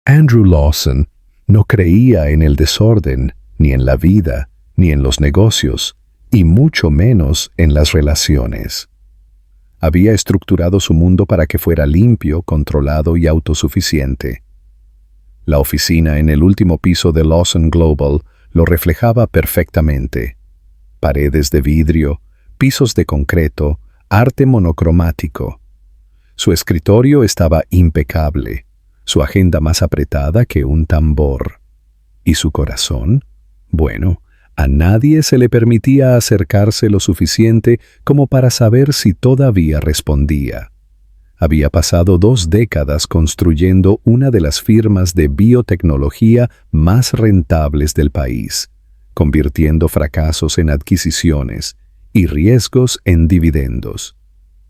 Andrew Lawson no creía en el desorden, ni en la vida, ni en los negocios, y mucho menos en las relaciones. Había estructurado su mundo para que fuera limpio, controlado y autosuficiente. La oficina en el último piso de Lawson Global lo reflejaba perfectamente. Paredes de vidrio, pisos de concreto, arte monocromático. Su escritorio estaba impecable, su agenda más apretada que un tambor. ¿Y su corazón? Bueno, a nadie se le permitía acercarse lo suficiente como para saber si todavía respondía. Había pasado 2 décadas construyendo una de las firmas de biotecnología más rentables del país, convirtiendo fracasos en adquisiciones y riesgos en dividendos.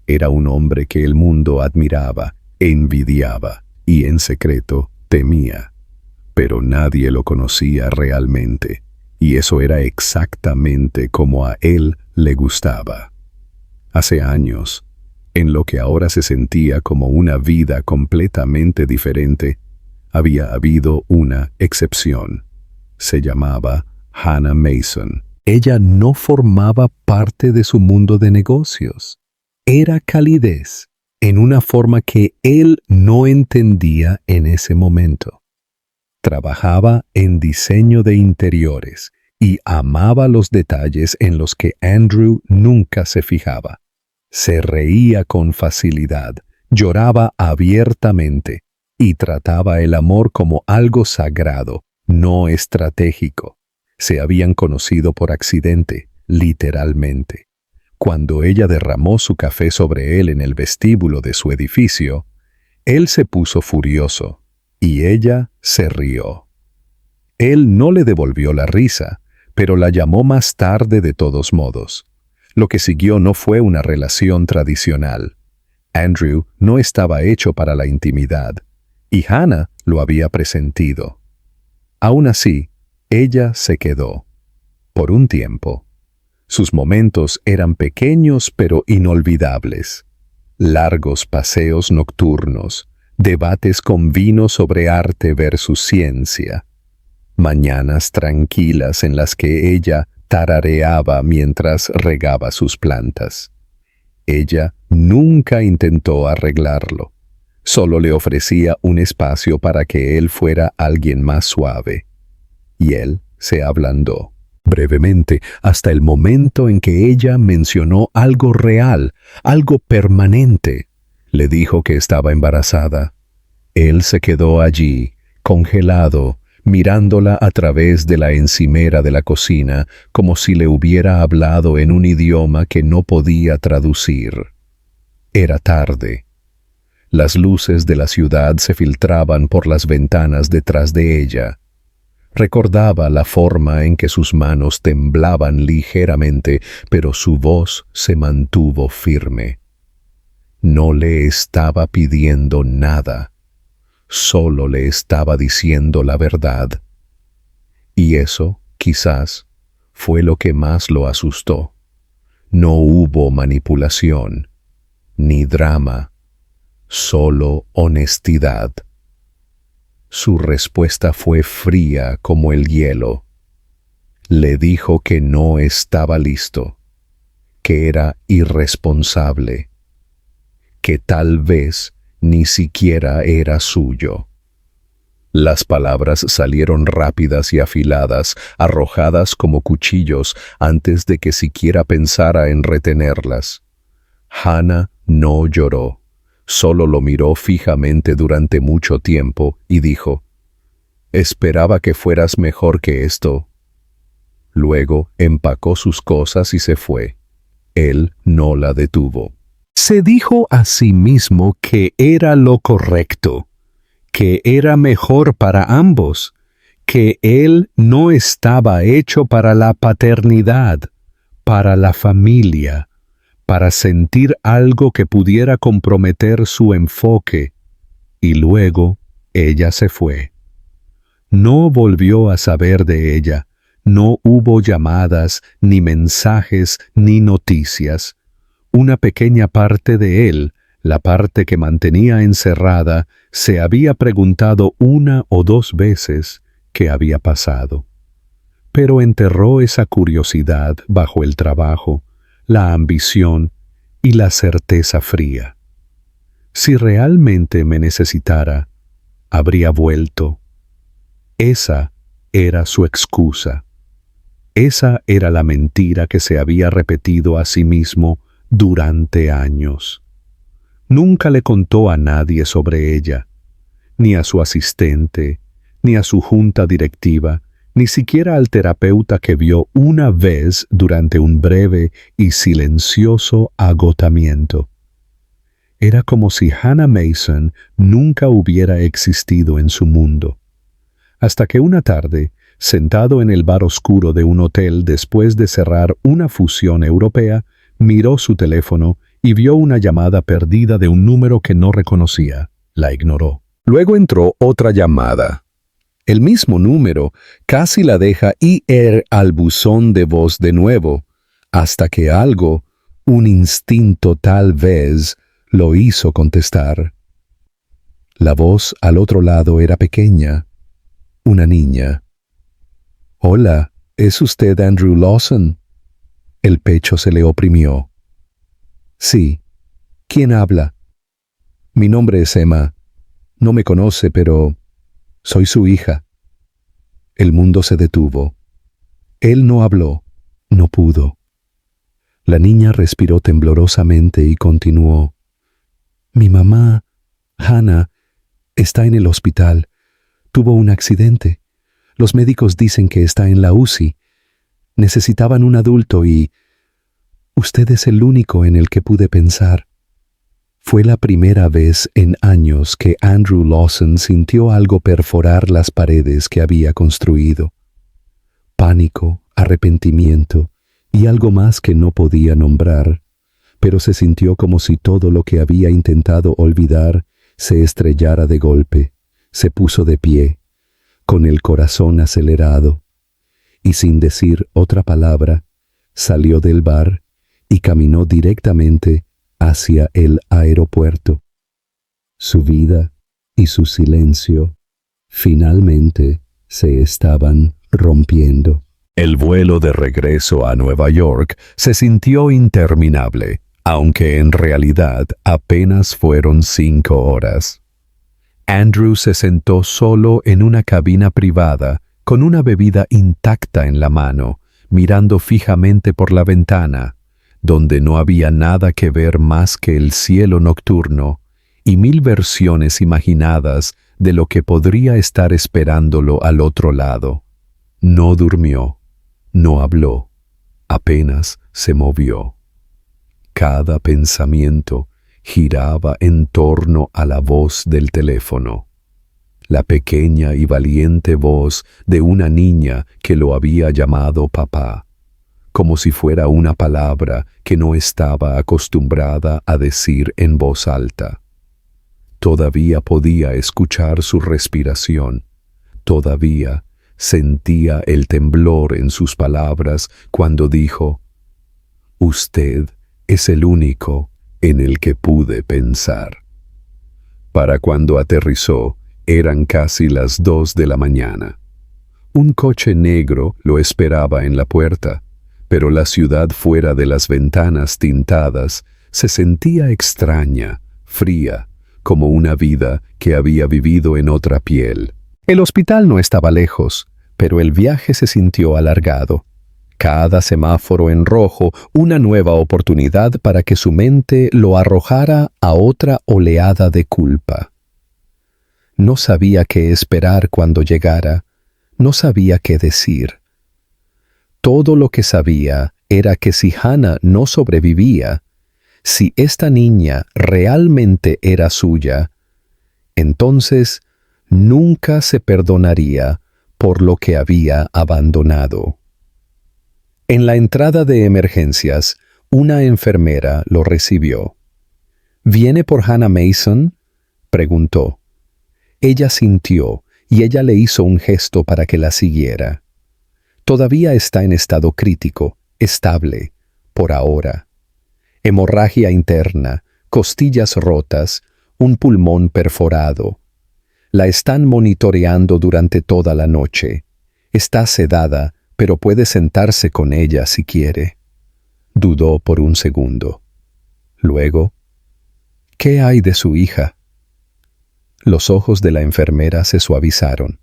Era un hombre que el mundo admiraba, envidiaba y en secreto temía. Pero nadie lo conocía realmente, y eso era exactamente como a él le gustaba. Hace años, en lo que ahora se sentía como una vida completamente diferente, había habido una excepción. Se llamaba Hannah Mason. Ella no formaba parte de su mundo de negocios. Era calidez, en una forma que él no entendía en ese momento. Trabajaba en diseño de interiores y amaba los detalles en los que Andrew nunca se fijaba. Se reía con facilidad, lloraba abiertamente y trataba el amor como algo sagrado, no estratégico. Se habían conocido por accidente, literalmente. Cuando ella derramó su café sobre él en el vestíbulo de su edificio, él se puso furioso y ella se rió. Él no le devolvió la risa, pero la llamó más tarde de todos modos. Lo que siguió no fue una relación tradicional. Andrew no estaba hecho para la intimidad, y Hannah lo había presentido. Aún así, ella se quedó. Por un tiempo. Sus momentos eran pequeños pero inolvidables. Largos paseos nocturnos, debates con vino sobre arte versus ciencia. Mañanas tranquilas en las que ella tarareaba mientras regaba sus plantas. Ella nunca intentó arreglarlo. Solo le ofrecía un espacio para que él fuera alguien más suave. Y él se ablandó. Brevemente, hasta el momento en que ella mencionó algo real, algo permanente. Le dijo que estaba embarazada. Él se quedó allí, congelado, mirándola a través de la encimera de la cocina, como si le hubiera hablado en un idioma que no podía traducir. Era tarde. Las luces de la ciudad se filtraban por las ventanas detrás de ella. Recordaba la forma en que sus manos temblaban ligeramente, pero su voz se mantuvo firme. No le estaba pidiendo nada, solo le estaba diciendo la verdad. Y eso, quizás, fue lo que más lo asustó. No hubo manipulación, ni drama, solo honestidad. Su respuesta fue fría como el hielo. Le dijo que no estaba listo, que era irresponsable, que tal vez ni siquiera era suyo. Las palabras salieron rápidas y afiladas, arrojadas como cuchillos antes de que siquiera pensara en retenerlas. Hannah no lloró. Solo lo miró fijamente durante mucho tiempo y dijo, «Esperaba que fueras mejor que esto». Luego empacó sus cosas y se fue. Él no la detuvo. Se dijo a sí mismo que era lo correcto, que era mejor para ambos, que él no estaba hecho para la paternidad, para la familia, para sentir algo que pudiera comprometer su enfoque, y luego ella se fue. No volvió a saber de ella, no hubo llamadas, ni mensajes, ni noticias. Una pequeña parte de él, La parte que mantenía encerrada se había preguntado una o dos veces qué había pasado. Pero enterró esa curiosidad bajo el trabajo, la ambición y la certeza fría. Si realmente me necesitara, habría vuelto. Esa era su excusa. Esa era la mentira que se había repetido a sí mismo durante años. Nunca le contó a nadie sobre ella, ni a su asistente, ni a su junta directiva, ni siquiera al terapeuta que vio una vez durante un breve y silencioso agotamiento. Era como si Hannah Mason nunca hubiera existido en su mundo. Hasta que una tarde, sentado en el bar oscuro de un hotel después de cerrar una fusión europea, miró su teléfono y vio una llamada perdida de un número que no reconocía. La ignoró. Luego entró otra llamada. El mismo número casi la deja ir al buzón de voz de nuevo, hasta que algo, un instinto tal vez, lo hizo contestar. La voz al otro lado era pequeña, una niña. «Hola, ¿es usted Andrew Lawson?» El pecho se le oprimió. «Sí. ¿Quién habla?» «Mi nombre es Emma. No me conoce, pero soy su hija». El mundo se detuvo. Él no habló, no pudo. La niña respiró temblorosamente y continuó. «Mi mamá, Hannah, está en el hospital. Tuvo un accidente. Los médicos dicen que está en la UCI. Necesitaban un adulto y usted es el único en el que pude pensar». Fue la primera vez en años que Andrew Lawson sintió algo perforar las paredes que había construido. Pánico, arrepentimiento y algo más que no podía nombrar, pero se sintió como si todo lo que había intentado olvidar se estrellara de golpe. Se puso de pie, con el corazón acelerado, y sin decir otra palabra, salió del bar y caminó directamente hacia el aeropuerto. Su vida y su silencio finalmente se estaban rompiendo. El vuelo de regreso a Nueva York se sintió interminable, aunque en realidad apenas fueron 5 horas. Andrew se sentó solo en una cabina privada, con una bebida intacta en la mano, mirando fijamente por la ventana, donde no había nada que ver más que el cielo nocturno y 1000 versiones imaginadas de lo que podría estar esperándolo al otro lado. No durmió, no habló, apenas se movió. Cada pensamiento giraba en torno a la voz del teléfono, la pequeña y valiente voz de una niña que lo había llamado papá, como si fuera una palabra que no estaba acostumbrada a decir en voz alta. Todavía podía escuchar su respiración, todavía sentía el temblor en sus palabras cuando dijo: «Usted es el único en el que pude pensar». Para cuando aterrizó, eran casi las 2 de la mañana. Un coche negro lo esperaba en la puerta, pero la ciudad fuera de las ventanas tintadas se sentía extraña, fría, como una vida que había vivido en otra piel. El hospital no estaba lejos, pero el viaje se sintió alargado. Cada semáforo en rojo, una nueva oportunidad para que su mente lo arrojara a otra oleada de culpa. No sabía qué esperar cuando llegara, no sabía qué decir. Todo lo que sabía era que si Hannah no sobrevivía, si esta niña realmente era suya, entonces nunca se perdonaría por lo que había abandonado. En la entrada de emergencias, una enfermera lo recibió. «¿Viene por Hannah Mason?», preguntó. Ella sintió y ella le hizo un gesto para que la siguiera. Todavía está en estado crítico, estable, por ahora. Hemorragia interna, costillas rotas, un pulmón perforado. La están monitoreando durante toda la noche. Está sedada, pero puede sentarse con ella si quiere. Dudó por un segundo. Luego, ¿qué hay de su hija? Los ojos de la enfermera se suavizaron.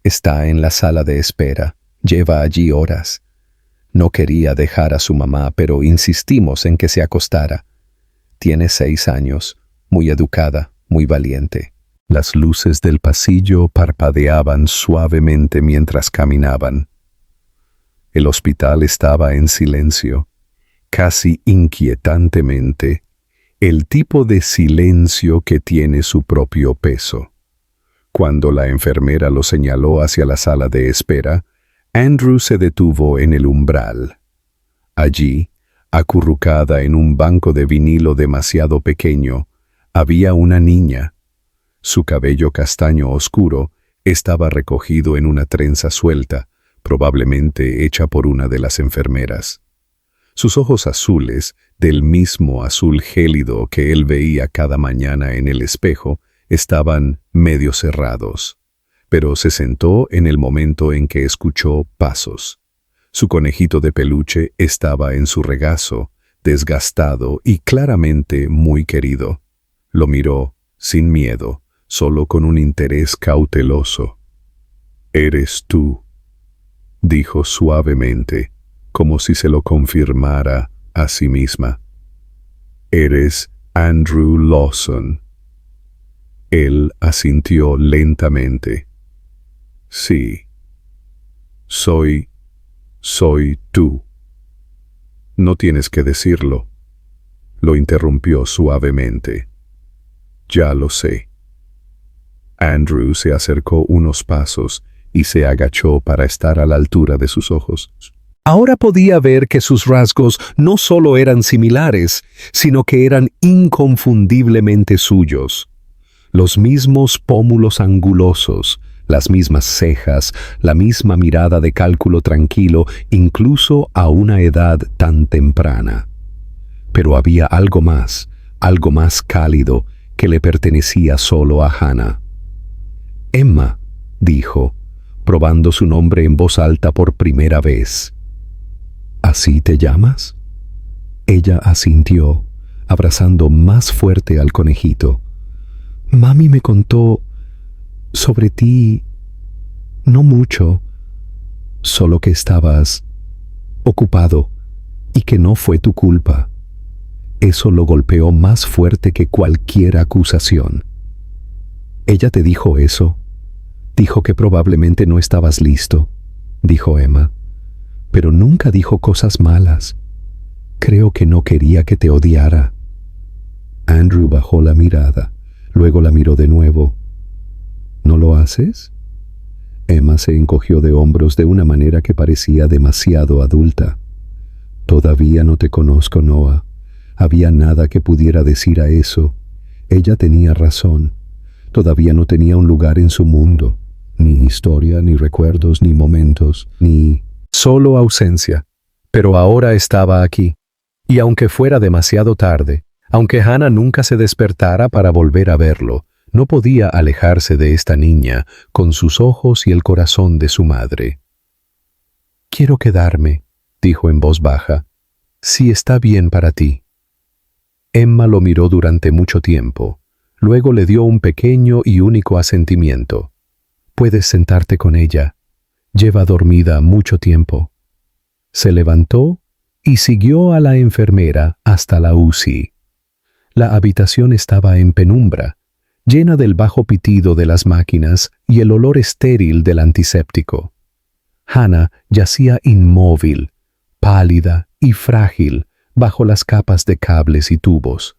Está en la sala de espera. Lleva allí horas. No quería dejar a su mamá, pero insistimos en que se acostara. Tiene 6 años, muy educada, muy valiente. Las luces del pasillo parpadeaban suavemente mientras caminaban. El hospital estaba en silencio, casi inquietantemente, el tipo de silencio que tiene su propio peso. Cuando la enfermera lo señaló hacia la sala de espera, Andrew se detuvo en el umbral. Allí, acurrucada en un banco de vinilo demasiado pequeño, había una niña. Su cabello castaño oscuro estaba recogido en una trenza suelta, probablemente hecha por una de las enfermeras. Sus ojos azules, del mismo azul gélido que él veía cada mañana en el espejo, estaban medio cerrados. Pero se sentó en el momento en que escuchó pasos. Su conejito de peluche estaba en su regazo, desgastado y claramente muy querido. Lo miró, sin miedo, solo con un interés cauteloso. «Eres tú», dijo suavemente, como si se lo confirmara a sí misma. «Eres Andrew Lawson». Él asintió lentamente. «Sí. Soy tú». «No tienes que decirlo», lo interrumpió suavemente. «Ya lo sé». Andrew se acercó unos pasos y se agachó para estar a la altura de sus ojos. Ahora podía ver que sus rasgos no solo eran similares, sino que eran inconfundiblemente suyos. Los mismos pómulos angulosos, las mismas cejas, la misma mirada de cálculo tranquilo, incluso a una edad tan temprana. Pero había algo más cálido, que le pertenecía solo a Hannah. «Emma», dijo, probando su nombre en voz alta por primera vez. «¿Así te llamas?» Ella asintió, abrazando más fuerte al conejito. «Mami me contó sobre ti, no mucho, solo que estabas ocupado y que no fue tu culpa». Eso lo golpeó más fuerte que cualquier acusación. «¿Ella te dijo eso?» «Dijo que probablemente no estabas listo», dijo Emma, «pero nunca dijo cosas malas. Creo que no quería que te odiara». Andrew bajó la mirada, luego la miró de nuevo. «¿No lo haces?» Emma se encogió de hombros de una manera que parecía demasiado adulta. «Todavía no te conozco, Noah. Había nada que pudiera decir a eso. Ella tenía razón. Todavía no tenía un lugar en su mundo. Ni historia, ni recuerdos, ni momentos, ni... Solo ausencia. Pero ahora estaba aquí. Y aunque fuera demasiado tarde, aunque Hannah nunca se despertara para volver a verlo, no podía alejarse de esta niña con sus ojos y el corazón de su madre. «Quiero quedarme», dijo en voz baja, «si está bien para ti». Emma lo miró durante mucho tiempo. Luego le dio un pequeño y único asentimiento. «Puedes sentarte con ella. Lleva dormida mucho tiempo». Se levantó y siguió a la enfermera hasta la UCI. La habitación estaba en penumbra, llena del bajo pitido de las máquinas y el olor estéril del antiséptico. Hannah yacía inmóvil, pálida y frágil bajo las capas de cables y tubos.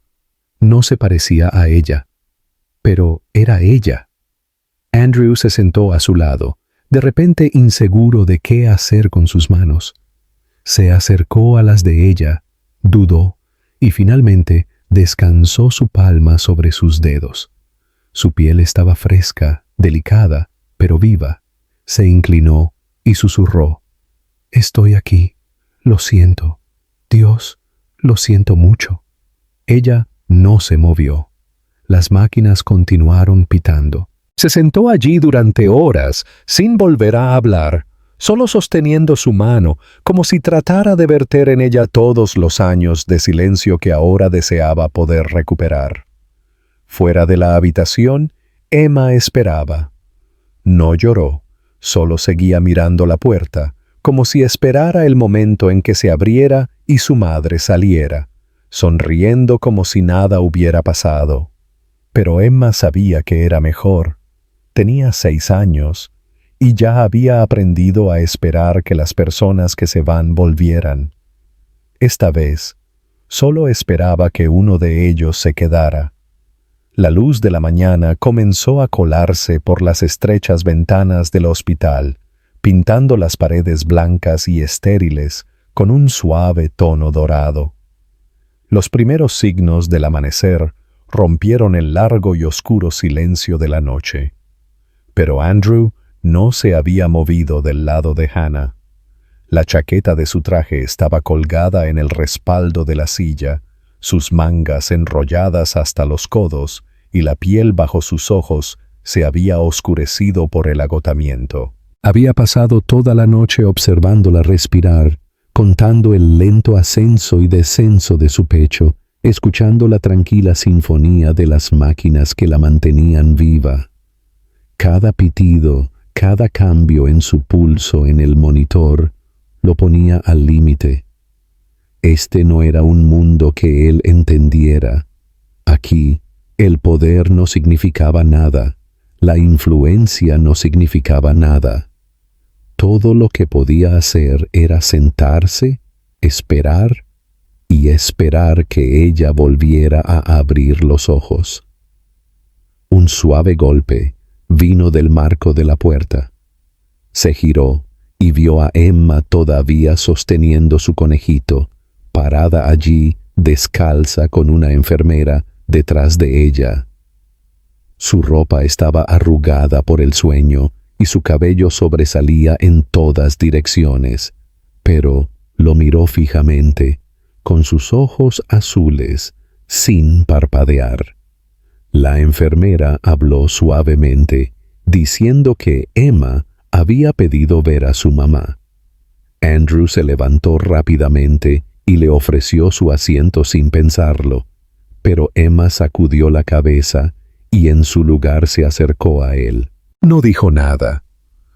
No se parecía a ella, pero era ella. Andrew se sentó a su lado, de repente inseguro de qué hacer con sus manos. Se acercó a las de ella, dudó y finalmente descansó su palma sobre sus dedos. Su piel estaba fresca, delicada, pero viva. Se inclinó y susurró: «Estoy aquí. Lo siento. Dios, lo siento mucho». Ella No se movió. Las máquinas continuaron pitando. Se sentó allí durante horas, sin volver a hablar, solo sosteniendo su mano, como si tratara de verter en ella todos los años de silencio que ahora deseaba poder recuperar. Fuera de la habitación, Emma esperaba. No lloró, solo seguía mirando la puerta, como si esperara el momento en que se abriera y su madre saliera, sonriendo como si nada hubiera pasado. Pero Emma sabía que era mejor. Tenía 6 años, y ya había aprendido a esperar que las personas que se van volvieran. Esta vez, solo esperaba que uno de ellos se quedara. La luz de la mañana comenzó a colarse por las estrechas ventanas del hospital, pintando las paredes blancas y estériles con un suave tono dorado. Los primeros signos del amanecer rompieron el largo y oscuro silencio de la noche. Pero Andrew no se había movido del lado de Hannah. La chaqueta de su traje estaba colgada en el respaldo de la silla, sus mangas enrolladas hasta los codos, y la piel bajo sus ojos se había oscurecido por el agotamiento. Había pasado toda la noche observándola respirar, contando el lento ascenso y descenso de su pecho, escuchando la tranquila sinfonía de las máquinas que la mantenían viva. Cada pitido, cada cambio en su pulso en el monitor lo ponía al límite. Este no era un mundo que él entendiera. Aquí, el poder no significaba nada, la influencia no significaba nada. Todo lo que podía hacer era sentarse, esperar y esperar que ella volviera a abrir los ojos. Un suave golpe vino del marco de la puerta. Se giró y vio a Emma todavía sosteniendo su conejito, parada allí, descalza con una enfermera detrás de ella. Su ropa estaba arrugada por el sueño y su cabello sobresalía en todas direcciones, pero lo miró fijamente, con sus ojos azules, sin parpadear. La enfermera habló suavemente, diciendo que Emma había pedido ver a su mamá. Andrew se levantó rápidamente y le ofreció su asiento sin pensarlo, pero Emma sacudió la cabeza y en su lugar se acercó a él. No dijo nada,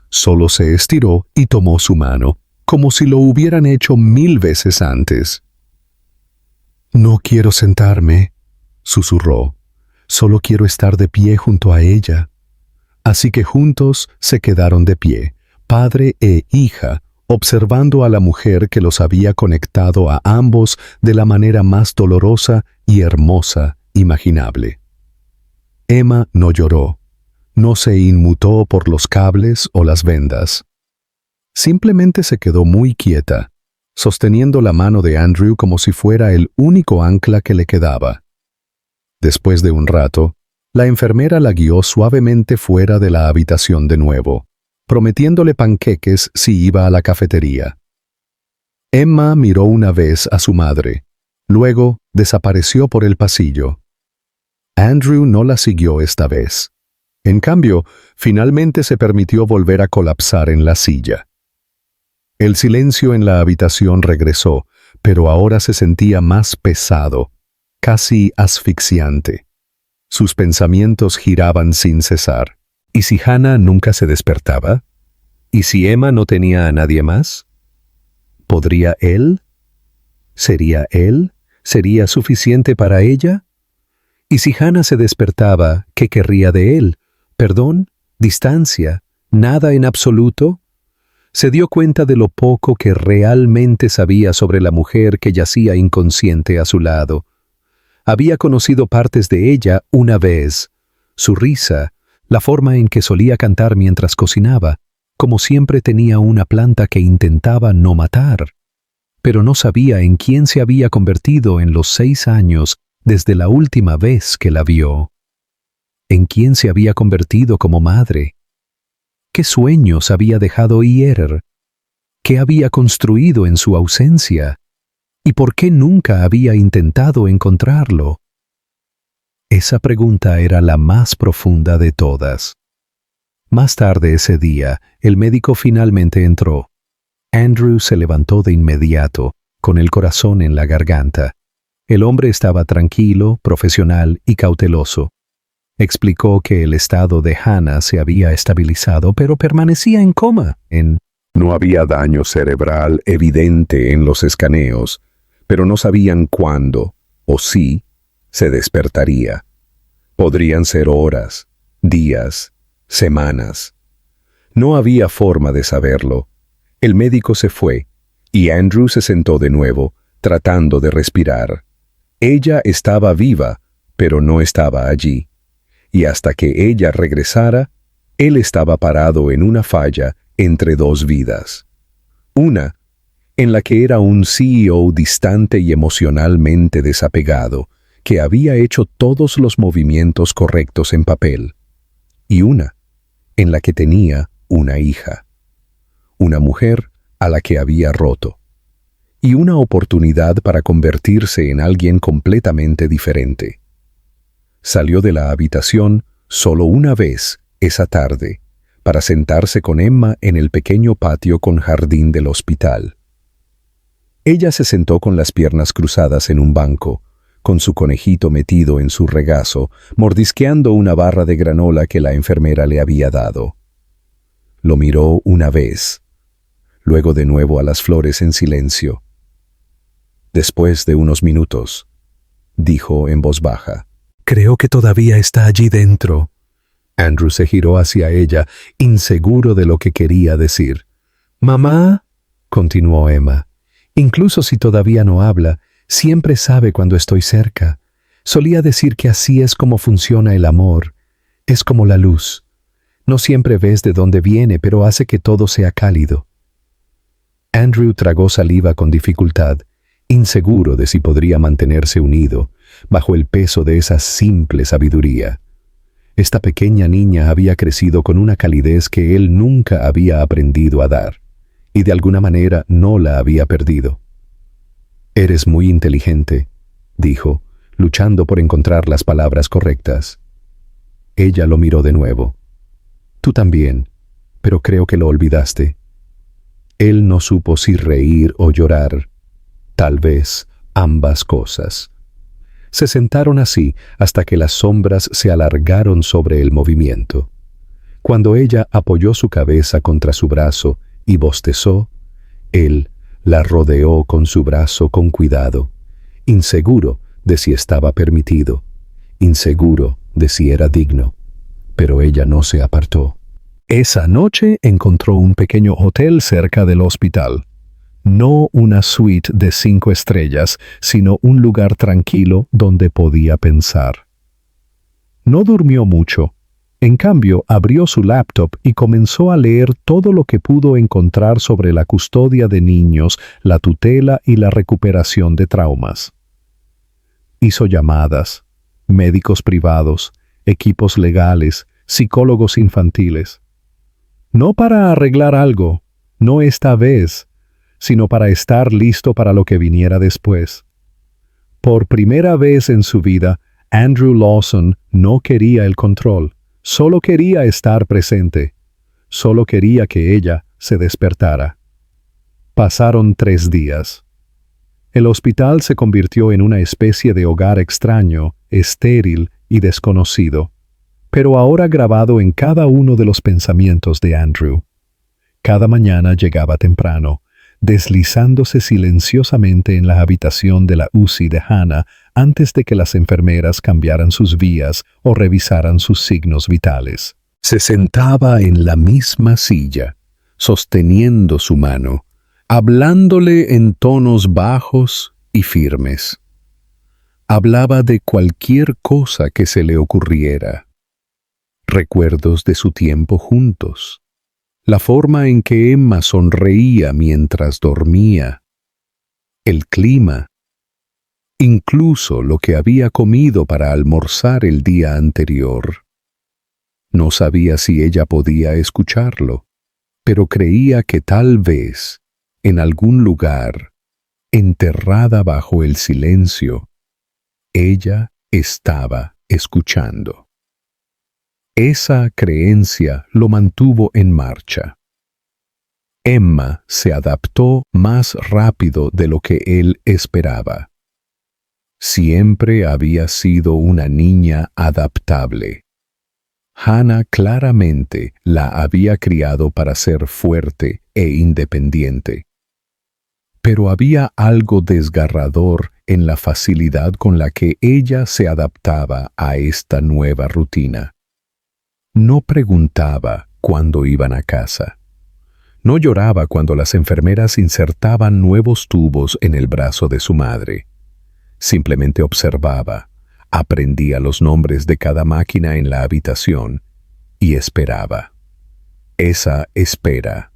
solo se estiró y tomó su mano, como si lo hubieran hecho 1000 veces antes. «No quiero sentarme», susurró. «Solo quiero estar de pie junto a ella». Así que juntos se quedaron de pie, padre e hija, observando a la mujer que los había conectado a ambos de la manera más dolorosa y hermosa imaginable. Emma no lloró, no se inmutó por los cables o las vendas. Simplemente se quedó muy quieta, sosteniendo la mano de Andrew como si fuera el único ancla que le quedaba. Después de un rato, la enfermera la guió suavemente fuera de la habitación de nuevo, prometiéndole panqueques si iba a la cafetería. Emma miró una vez a su madre, luego desapareció por el pasillo. Andrew no la siguió esta vez. En cambio, finalmente se permitió volver a colapsar en la silla. El silencio en la habitación regresó, pero ahora se sentía más pesado, casi asfixiante. Sus pensamientos giraban sin cesar. ¿Y si Hannah nunca se despertaba? ¿Y si Emma no tenía a nadie más? ¿Podría él? ¿Sería él? ¿Sería suficiente para ella? ¿Y si Hannah se despertaba, qué querría de él? ¿Perdón? ¿Distancia? ¿Nada en absoluto? Se dio cuenta de lo poco que realmente sabía sobre la mujer que yacía inconsciente a su lado. Había conocido partes de ella una vez, su risa, la forma en que solía cantar mientras cocinaba, como siempre tenía una planta que intentaba no matar. Pero no sabía en quién se había convertido en los 6 años desde la última vez que la vio. ¿En quién se había convertido como madre? ¿Qué sueños había dejado ir? ¿Qué había construido en su ausencia? ¿Y por qué nunca había intentado encontrarlo? Esa pregunta era la más profunda de todas. Más tarde ese día, el médico finalmente entró. Andrew se levantó de inmediato, con el corazón en la garganta. El hombre estaba tranquilo, profesional y cauteloso. Explicó que el estado de Hannah se había estabilizado, pero permanecía en coma. No había daño cerebral evidente en los escaneos, pero no sabían cuándo, o si, se despertaría. Podrían ser horas, días, semanas. No había forma de saberlo. El médico se fue, y Andrew se sentó de nuevo, tratando de respirar. Ella estaba viva, pero no estaba allí. Y hasta que ella regresara, él estaba parado en una falla entre dos vidas. Una, en la que era un CEO distante y emocionalmente desapegado, que había hecho todos los movimientos correctos en papel. Y una, en la que tenía una hija. Una mujer a la que había roto. Y una oportunidad para convertirse en alguien completamente diferente. Salió de la habitación solo una vez esa tarde, para sentarse con Emma en el pequeño patio con jardín del hospital. Ella se sentó con las piernas cruzadas en un banco, con su conejito metido en su regazo, mordisqueando una barra de granola que la enfermera le había dado. Lo miró una vez, luego de nuevo a las flores en silencio. Después de unos minutos, dijo en voz baja: «Creo que todavía está allí dentro». Andrew se giró hacia ella, inseguro de lo que quería decir. «Mamá», continuó Emma, «incluso si todavía no habla, siempre sabe cuando estoy cerca. Solía decir que así es como funciona el amor. Es como la luz. No siempre ves de dónde viene, pero hace que todo sea cálido». Andrew tragó saliva con dificultad, inseguro de si podría mantenerse unido, bajo el peso de esa simple sabiduría. Esta pequeña niña había crecido con una calidez que él nunca había aprendido a dar, y de alguna manera no la había perdido. «Eres muy inteligente», dijo, luchando por encontrar las palabras correctas. Ella lo miró de nuevo. «Tú también, pero creo que lo olvidaste». Él no supo si reír o llorar, tal vez ambas cosas. Se sentaron así hasta que las sombras se alargaron sobre el movimiento. Cuando ella apoyó su cabeza contra su brazo y bostezó, él la rodeó con su brazo con cuidado, inseguro de si estaba permitido, inseguro de si era digno. Pero ella no se apartó. Esa noche encontró un pequeño hotel cerca del hospital. No una suite de 5 estrellas, sino un lugar tranquilo donde podía pensar. No durmió mucho. En cambio, abrió su laptop y comenzó a leer todo lo que pudo encontrar sobre la custodia de niños, la tutela y la recuperación de traumas. Hizo llamadas, médicos privados, equipos legales, psicólogos infantiles. No para arreglar algo, no esta vez, sino para estar listo para lo que viniera después. Por primera vez en su vida, Andrew Lawson no quería el control, solo quería estar presente, solo quería que ella se despertara. Pasaron 3 días. El hospital se convirtió en una especie de hogar extraño, estéril y desconocido, pero ahora grabado en cada uno de los pensamientos de Andrew. Cada mañana llegaba temprano, deslizándose silenciosamente en la habitación de la UCI de Hannah antes de que las enfermeras cambiaran sus vías o revisaran sus signos vitales. Se sentaba en la misma silla, sosteniendo su mano, hablándole en tonos bajos y firmes. Hablaba de cualquier cosa que se le ocurriera. Recuerdos de su tiempo juntos. La forma en que Emma sonreía mientras dormía, el clima, incluso lo que había comido para almorzar el día anterior. No sabía si ella podía escucharlo, pero creía que tal vez, en algún lugar, enterrada bajo el silencio, ella estaba escuchando. Esa creencia lo mantuvo en marcha. Emma se adaptó más rápido de lo que él esperaba. Siempre había sido una niña adaptable. Hannah claramente la había criado para ser fuerte e independiente. Pero había algo desgarrador en la facilidad con la que ella se adaptaba a esta nueva rutina. No preguntaba cuándo iban a casa. No lloraba cuando las enfermeras insertaban nuevos tubos en el brazo de su madre. Simplemente observaba, aprendía los nombres de cada máquina en la habitación y esperaba. Esa espera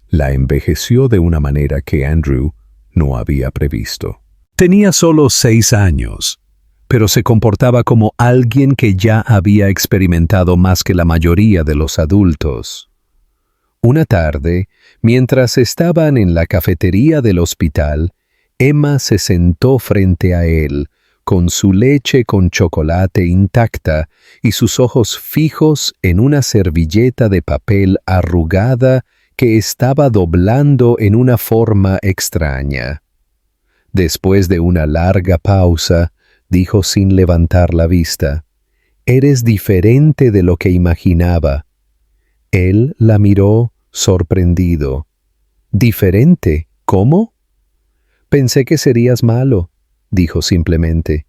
la envejeció de una manera que Andrew no había previsto. Tenía solo 6 años, pero se comportaba como alguien que ya había experimentado más que la mayoría de los adultos. Una tarde, mientras estaban en la cafetería del hospital, Emma se sentó frente a él, con su leche con chocolate intacta y sus ojos fijos en una servilleta de papel arrugada que estaba doblando en una forma extraña. Después de una larga pausa, dijo sin levantar la vista: «Eres diferente de lo que imaginaba». Él la miró sorprendido. «¿Diferente? ¿Cómo?» «Pensé que serías malo», dijo simplemente.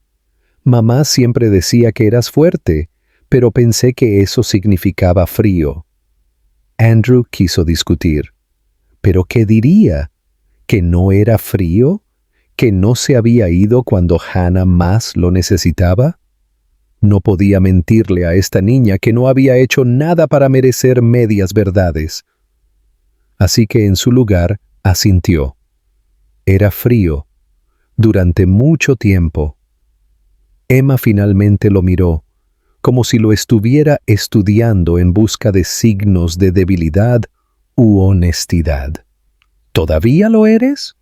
«Mamá siempre decía que eras fuerte, pero pensé que eso significaba frío». Andrew quiso discutir. ¿Pero qué diría? ¿Que no era frío? ¿Que no se había ido cuando Hannah más lo necesitaba? No podía mentirle a esta niña que no había hecho nada para merecer medias verdades. Así que en su lugar asintió. Era frío, durante mucho tiempo. Emma finalmente lo miró, como si lo estuviera estudiando en busca de signos de debilidad u honestidad. ¿Todavía lo eres?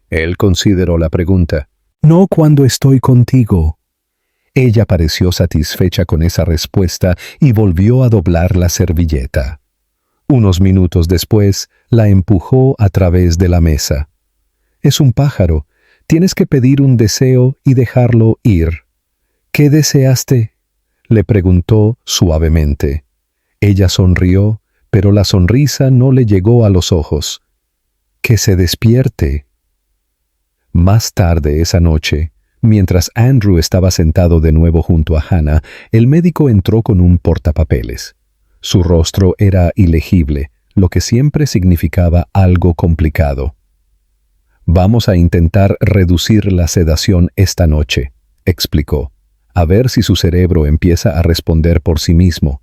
Él consideró la pregunta. «No cuando estoy contigo». Ella pareció satisfecha con esa respuesta y volvió a doblar la servilleta. Unos minutos después, la empujó a través de la mesa. «Es un pájaro. Tienes que pedir un deseo y dejarlo ir». «¿Qué deseaste?», le preguntó suavemente. Ella sonrió, pero la sonrisa no le llegó a los ojos. «Que se despierte». Más tarde esa noche, mientras Andrew estaba sentado de nuevo junto a Hannah, el médico entró con un portapapeles. Su rostro era ilegible, lo que siempre significaba algo complicado. «Vamos a intentar reducir la sedación esta noche», explicó, «a ver si su cerebro empieza a responder por sí mismo.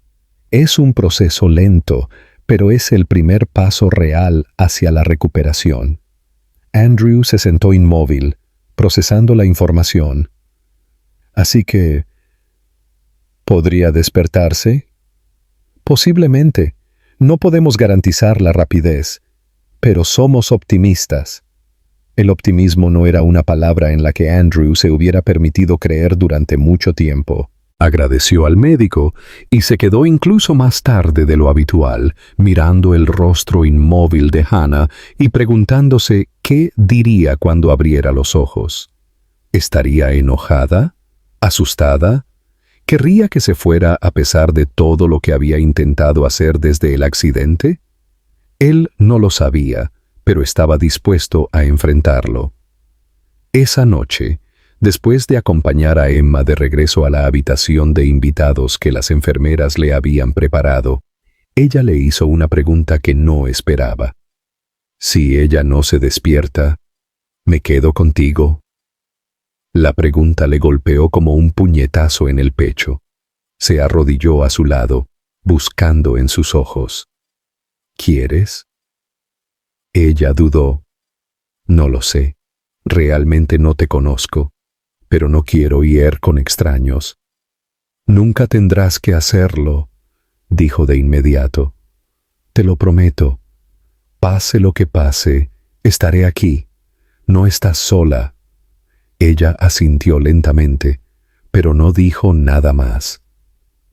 Es un proceso lento, pero es el primer paso real hacia la recuperación». Andrew se sentó inmóvil, procesando la información. «Así que, ¿podría despertarse?» «Posiblemente. No podemos garantizar la rapidez, pero somos optimistas». El optimismo no era una palabra en la que Andrew se hubiera permitido creer durante mucho tiempo. Agradeció al médico y se quedó incluso más tarde de lo habitual, mirando el rostro inmóvil de Hannah y preguntándose qué diría cuando abriera los ojos. ¿Estaría enojada? ¿Asustada? ¿Querría que se fuera a pesar de todo lo que había intentado hacer desde el accidente? Él no lo sabía, pero estaba dispuesto a enfrentarlo. Esa noche, después de acompañar a Emma de regreso a la habitación de invitados que las enfermeras le habían preparado, ella le hizo una pregunta que no esperaba. «Si ella no se despierta, ¿me quedo contigo?». La pregunta le golpeó como un puñetazo en el pecho. Se arrodilló a su lado, buscando en sus ojos. «¿Quieres?». Ella dudó. «No lo sé. Realmente no te conozco, pero no quiero ir con extraños». «Nunca tendrás que hacerlo», dijo de inmediato. «Te lo prometo. Pase lo que pase, estaré aquí. No estás sola». Ella asintió lentamente, pero no dijo nada más.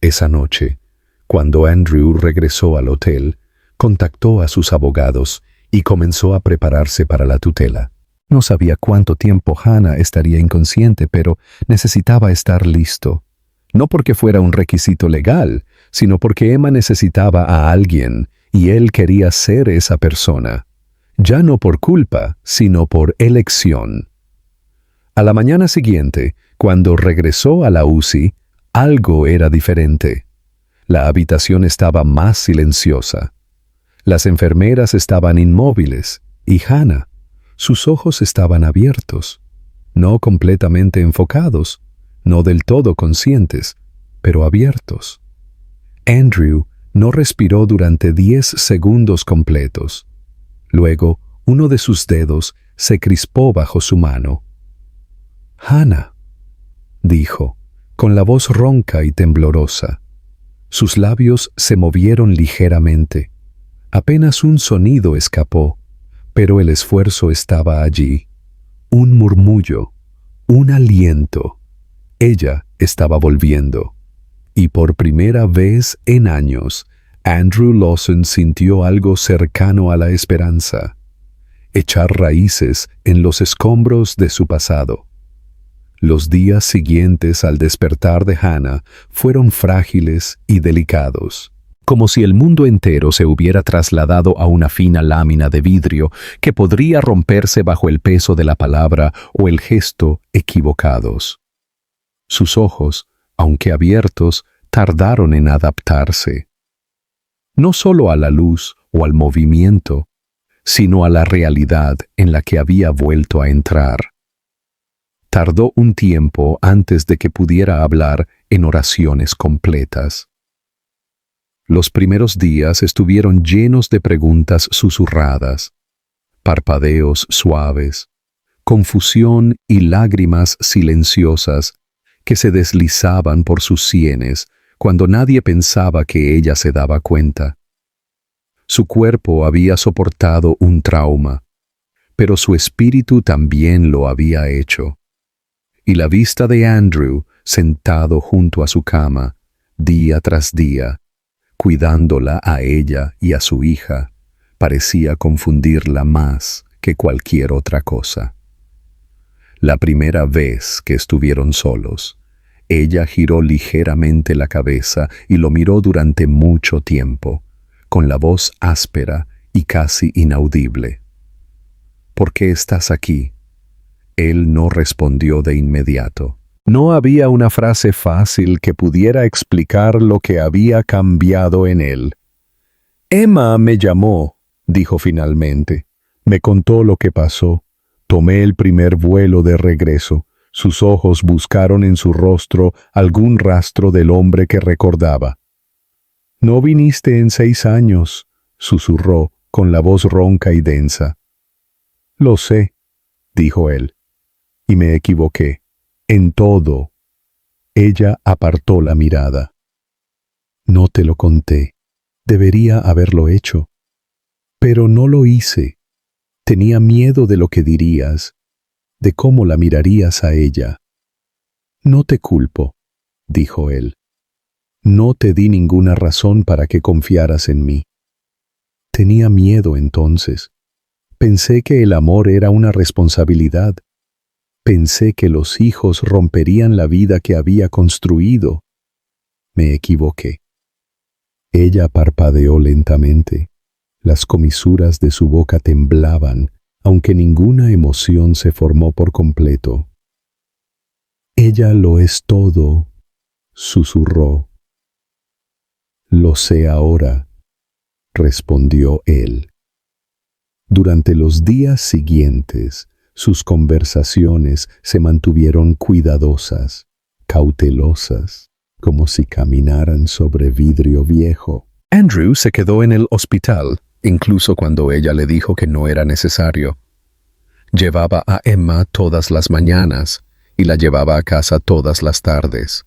Esa noche, cuando Andrew regresó al hotel, contactó a sus abogados y comenzó a prepararse para la tutela. No sabía cuánto tiempo Hannah estaría inconsciente, pero necesitaba estar listo. No porque fuera un requisito legal, sino porque Emma necesitaba a alguien y él quería ser esa persona. Ya no por culpa, sino por elección. A la mañana siguiente, cuando regresó a la UCI, algo era diferente. La habitación estaba más silenciosa. Las enfermeras estaban inmóviles y Hannah, sus ojos estaban abiertos, no completamente enfocados, no del todo conscientes, pero abiertos. Andrew no respiró durante 10 segundos completos. Luego, uno de sus dedos se crispó bajo su mano. «Hannah», dijo, con la voz ronca y temblorosa. Sus labios se movieron ligeramente. Apenas un sonido escapó, pero el esfuerzo estaba allí. Un murmullo, un aliento. Ella estaba volviendo. Y por primera vez en años, Andrew Lawson sintió algo cercano a la esperanza. Echar raíces en los escombros de su pasado. Los días siguientes al despertar de Hannah fueron frágiles y delicados, como si el mundo entero se hubiera trasladado a una fina lámina de vidrio que podría romperse bajo el peso de la palabra o el gesto equivocados. Sus ojos, aunque abiertos, tardaron en adaptarse. No solo a la luz o al movimiento, sino a la realidad en la que había vuelto a entrar. Tardó un tiempo antes de que pudiera hablar en oraciones completas. Los primeros días estuvieron llenos de preguntas susurradas, parpadeos suaves, confusión y lágrimas silenciosas que se deslizaban por sus sienes cuando nadie pensaba que ella se daba cuenta. Su cuerpo había soportado un trauma, pero su espíritu también lo había hecho. Y la vista de Andrew, sentado junto a su cama, día tras día, cuidándola a ella y a su hija, parecía confundirla más que cualquier otra cosa. La primera vez que estuvieron solos, ella giró ligeramente la cabeza y lo miró durante mucho tiempo, con la voz áspera y casi inaudible. «¿Por qué estás aquí?» Él no respondió de inmediato. No había una frase fácil que pudiera explicar lo que había cambiado en él. «Emma me llamó», dijo finalmente. «Me contó lo que pasó. Tomé el primer vuelo de regreso. Sus ojos buscaron en su rostro algún rastro del hombre que recordaba. «No viniste en 6 años», susurró con la voz ronca y densa. «Lo sé», dijo él. «Y me equivoqué. En todo». Ella apartó la mirada. «No te lo conté. Debería haberlo hecho. Pero no lo hice. Tenía miedo de lo que dirías, de cómo la mirarías a ella». «No te culpo», dijo él. «No te di ninguna razón para que confiaras en mí. Tenía miedo entonces. Pensé que el amor era una responsabilidad. Pensé que los hijos romperían la vida que había construido. Me equivoqué». Ella parpadeó lentamente. Las comisuras de su boca temblaban, aunque ninguna emoción se formó por completo. «Ella lo es todo», susurró. «Lo sé ahora», respondió él. Durante los días siguientes, sus conversaciones se mantuvieron cuidadosas, cautelosas, como si caminaran sobre vidrio viejo. Andrew se quedó en el hospital, incluso cuando ella le dijo que no era necesario. Llevaba a Emma todas las mañanas y la llevaba a casa todas las tardes.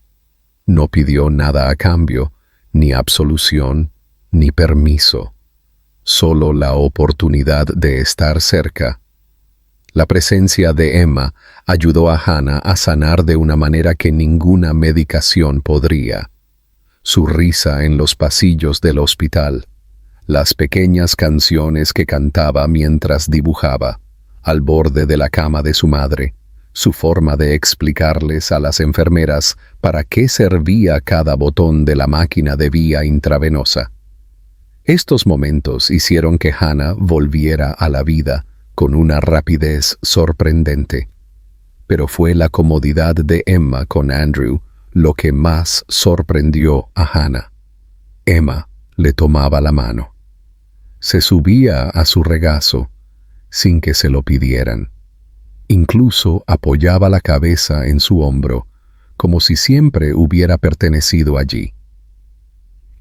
No pidió nada a cambio, ni absolución, ni permiso. Solo la oportunidad de estar cerca. La presencia de Emma ayudó a Hannah a sanar de una manera que ninguna medicación podría. Su risa en los pasillos del hospital, las pequeñas canciones que cantaba mientras dibujaba, al borde de la cama de su madre, su forma de explicarles a las enfermeras para qué servía cada botón de la máquina de vía intravenosa. Estos momentos hicieron que Hannah volviera a la vida con una rapidez sorprendente. Pero fue la comodidad de Emma con Andrew lo que más sorprendió a Hannah. Emma le tomaba la mano. Se subía a su regazo sin que se lo pidieran. Incluso apoyaba la cabeza en su hombro, como si siempre hubiera pertenecido allí.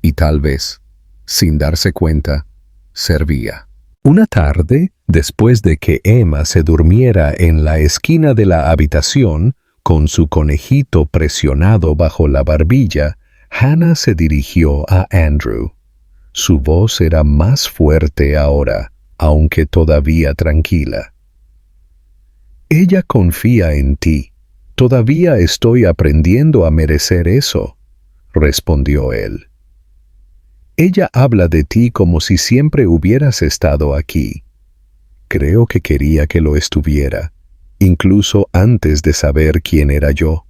Y tal vez, sin darse cuenta, servía. Una tarde, después de que Emma se durmiera en la esquina de la habitación, con su conejito presionado bajo la barbilla, Hannah se dirigió a Andrew. Su voz era más fuerte ahora, aunque todavía tranquila. Ella confía en ti. Todavía estoy aprendiendo a merecer eso, respondió él. Ella habla de ti como si siempre hubieras estado aquí. Creo que quería que lo estuviera, incluso antes de saber quién era yo.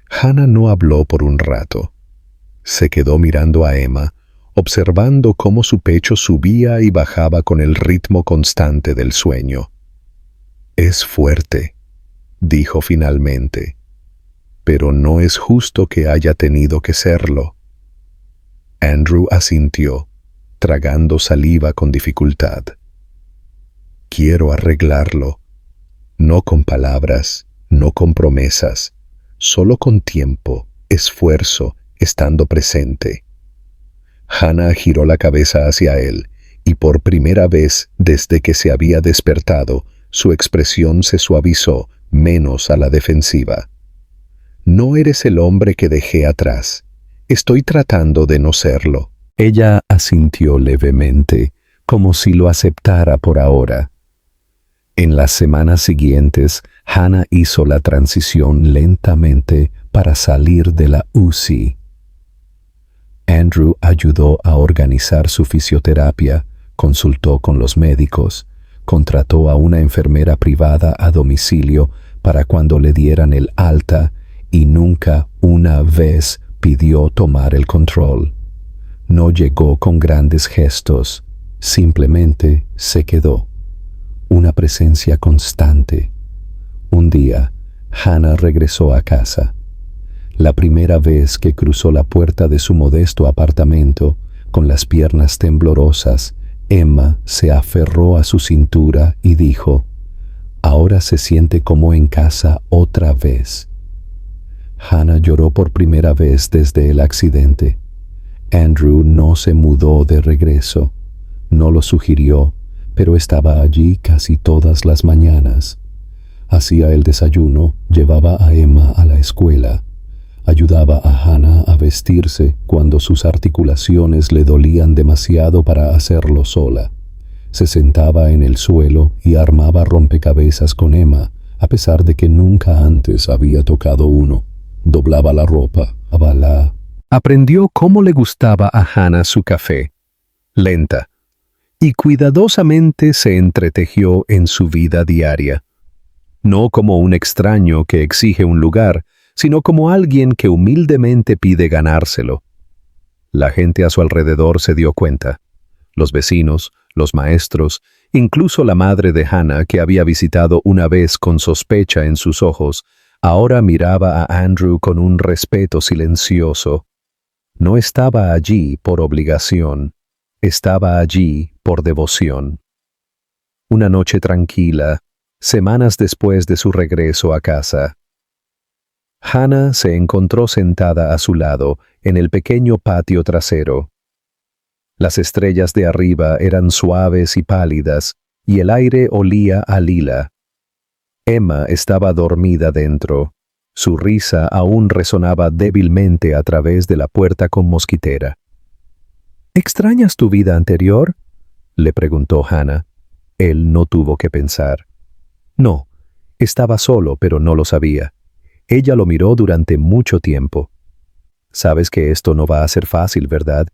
Hannah no habló por un rato. Se quedó mirando a Emma, observando cómo su pecho subía y bajaba con el ritmo constante del sueño. Es fuerte, dijo finalmente, pero no es justo que haya tenido que serlo. Andrew asintió, tragando saliva con dificultad. Quiero arreglarlo, no con palabras, no con promesas, solo con tiempo, esfuerzo, estando presente. Hannah giró la cabeza hacia él, y por primera vez desde que se había despertado, su expresión se suavizó, menos a la defensiva. No eres el hombre que dejé atrás. Estoy tratando de no serlo. Ella asintió levemente, como si lo aceptara por ahora. En las semanas siguientes, Hannah hizo la transición lentamente para salir de la UCI. Andrew ayudó a organizar su fisioterapia, consultó con los médicos, contrató a una enfermera privada a domicilio para cuando le dieran el alta y nunca una vez pidió tomar el control. No llegó con grandes gestos, simplemente se quedó. Una presencia constante. Un día, Hannah regresó a casa. La primera vez que cruzó la puerta de su modesto apartamento, con las piernas temblorosas, Emma se aferró a su cintura y dijo, «Ahora se siente como en casa otra vez». Hannah lloró por primera vez desde el accidente. Andrew no se mudó de regreso, no lo sugirió, pero estaba allí casi todas las mañanas. Hacía el desayuno, llevaba a Emma a la escuela, ayudaba a Hannah a vestirse cuando sus articulaciones le dolían demasiado para hacerlo sola. Se sentaba en el suelo y armaba rompecabezas con Emma, a pesar de que nunca antes había tocado uno. Doblaba la ropa, Aprendió cómo le gustaba a Hannah su café, lenta, y cuidadosamente se entretejió en su vida diaria. No como un extraño que exige un lugar, sino como alguien que humildemente pide ganárselo. La gente a su alrededor se dio cuenta. Los vecinos, los maestros, incluso la madre de Hannah, que había visitado una vez con sospecha en sus ojos, ahora miraba a Andrew con un respeto silencioso. No estaba allí por obligación, estaba allí por devoción. Una noche tranquila, semanas después de su regreso a casa, Hannah se encontró sentada a su lado en el pequeño patio trasero. Las estrellas de arriba eran suaves y pálidas, y el aire olía a lila. Emma estaba dormida dentro. Su risa aún resonaba débilmente a través de la puerta con mosquitera. ¿Extrañas tu vida anterior?, le preguntó Hannah. Él no tuvo que pensar. No, estaba solo, pero no lo sabía. Ella lo miró durante mucho tiempo. Sabes que esto no va a ser fácil, ¿verdad?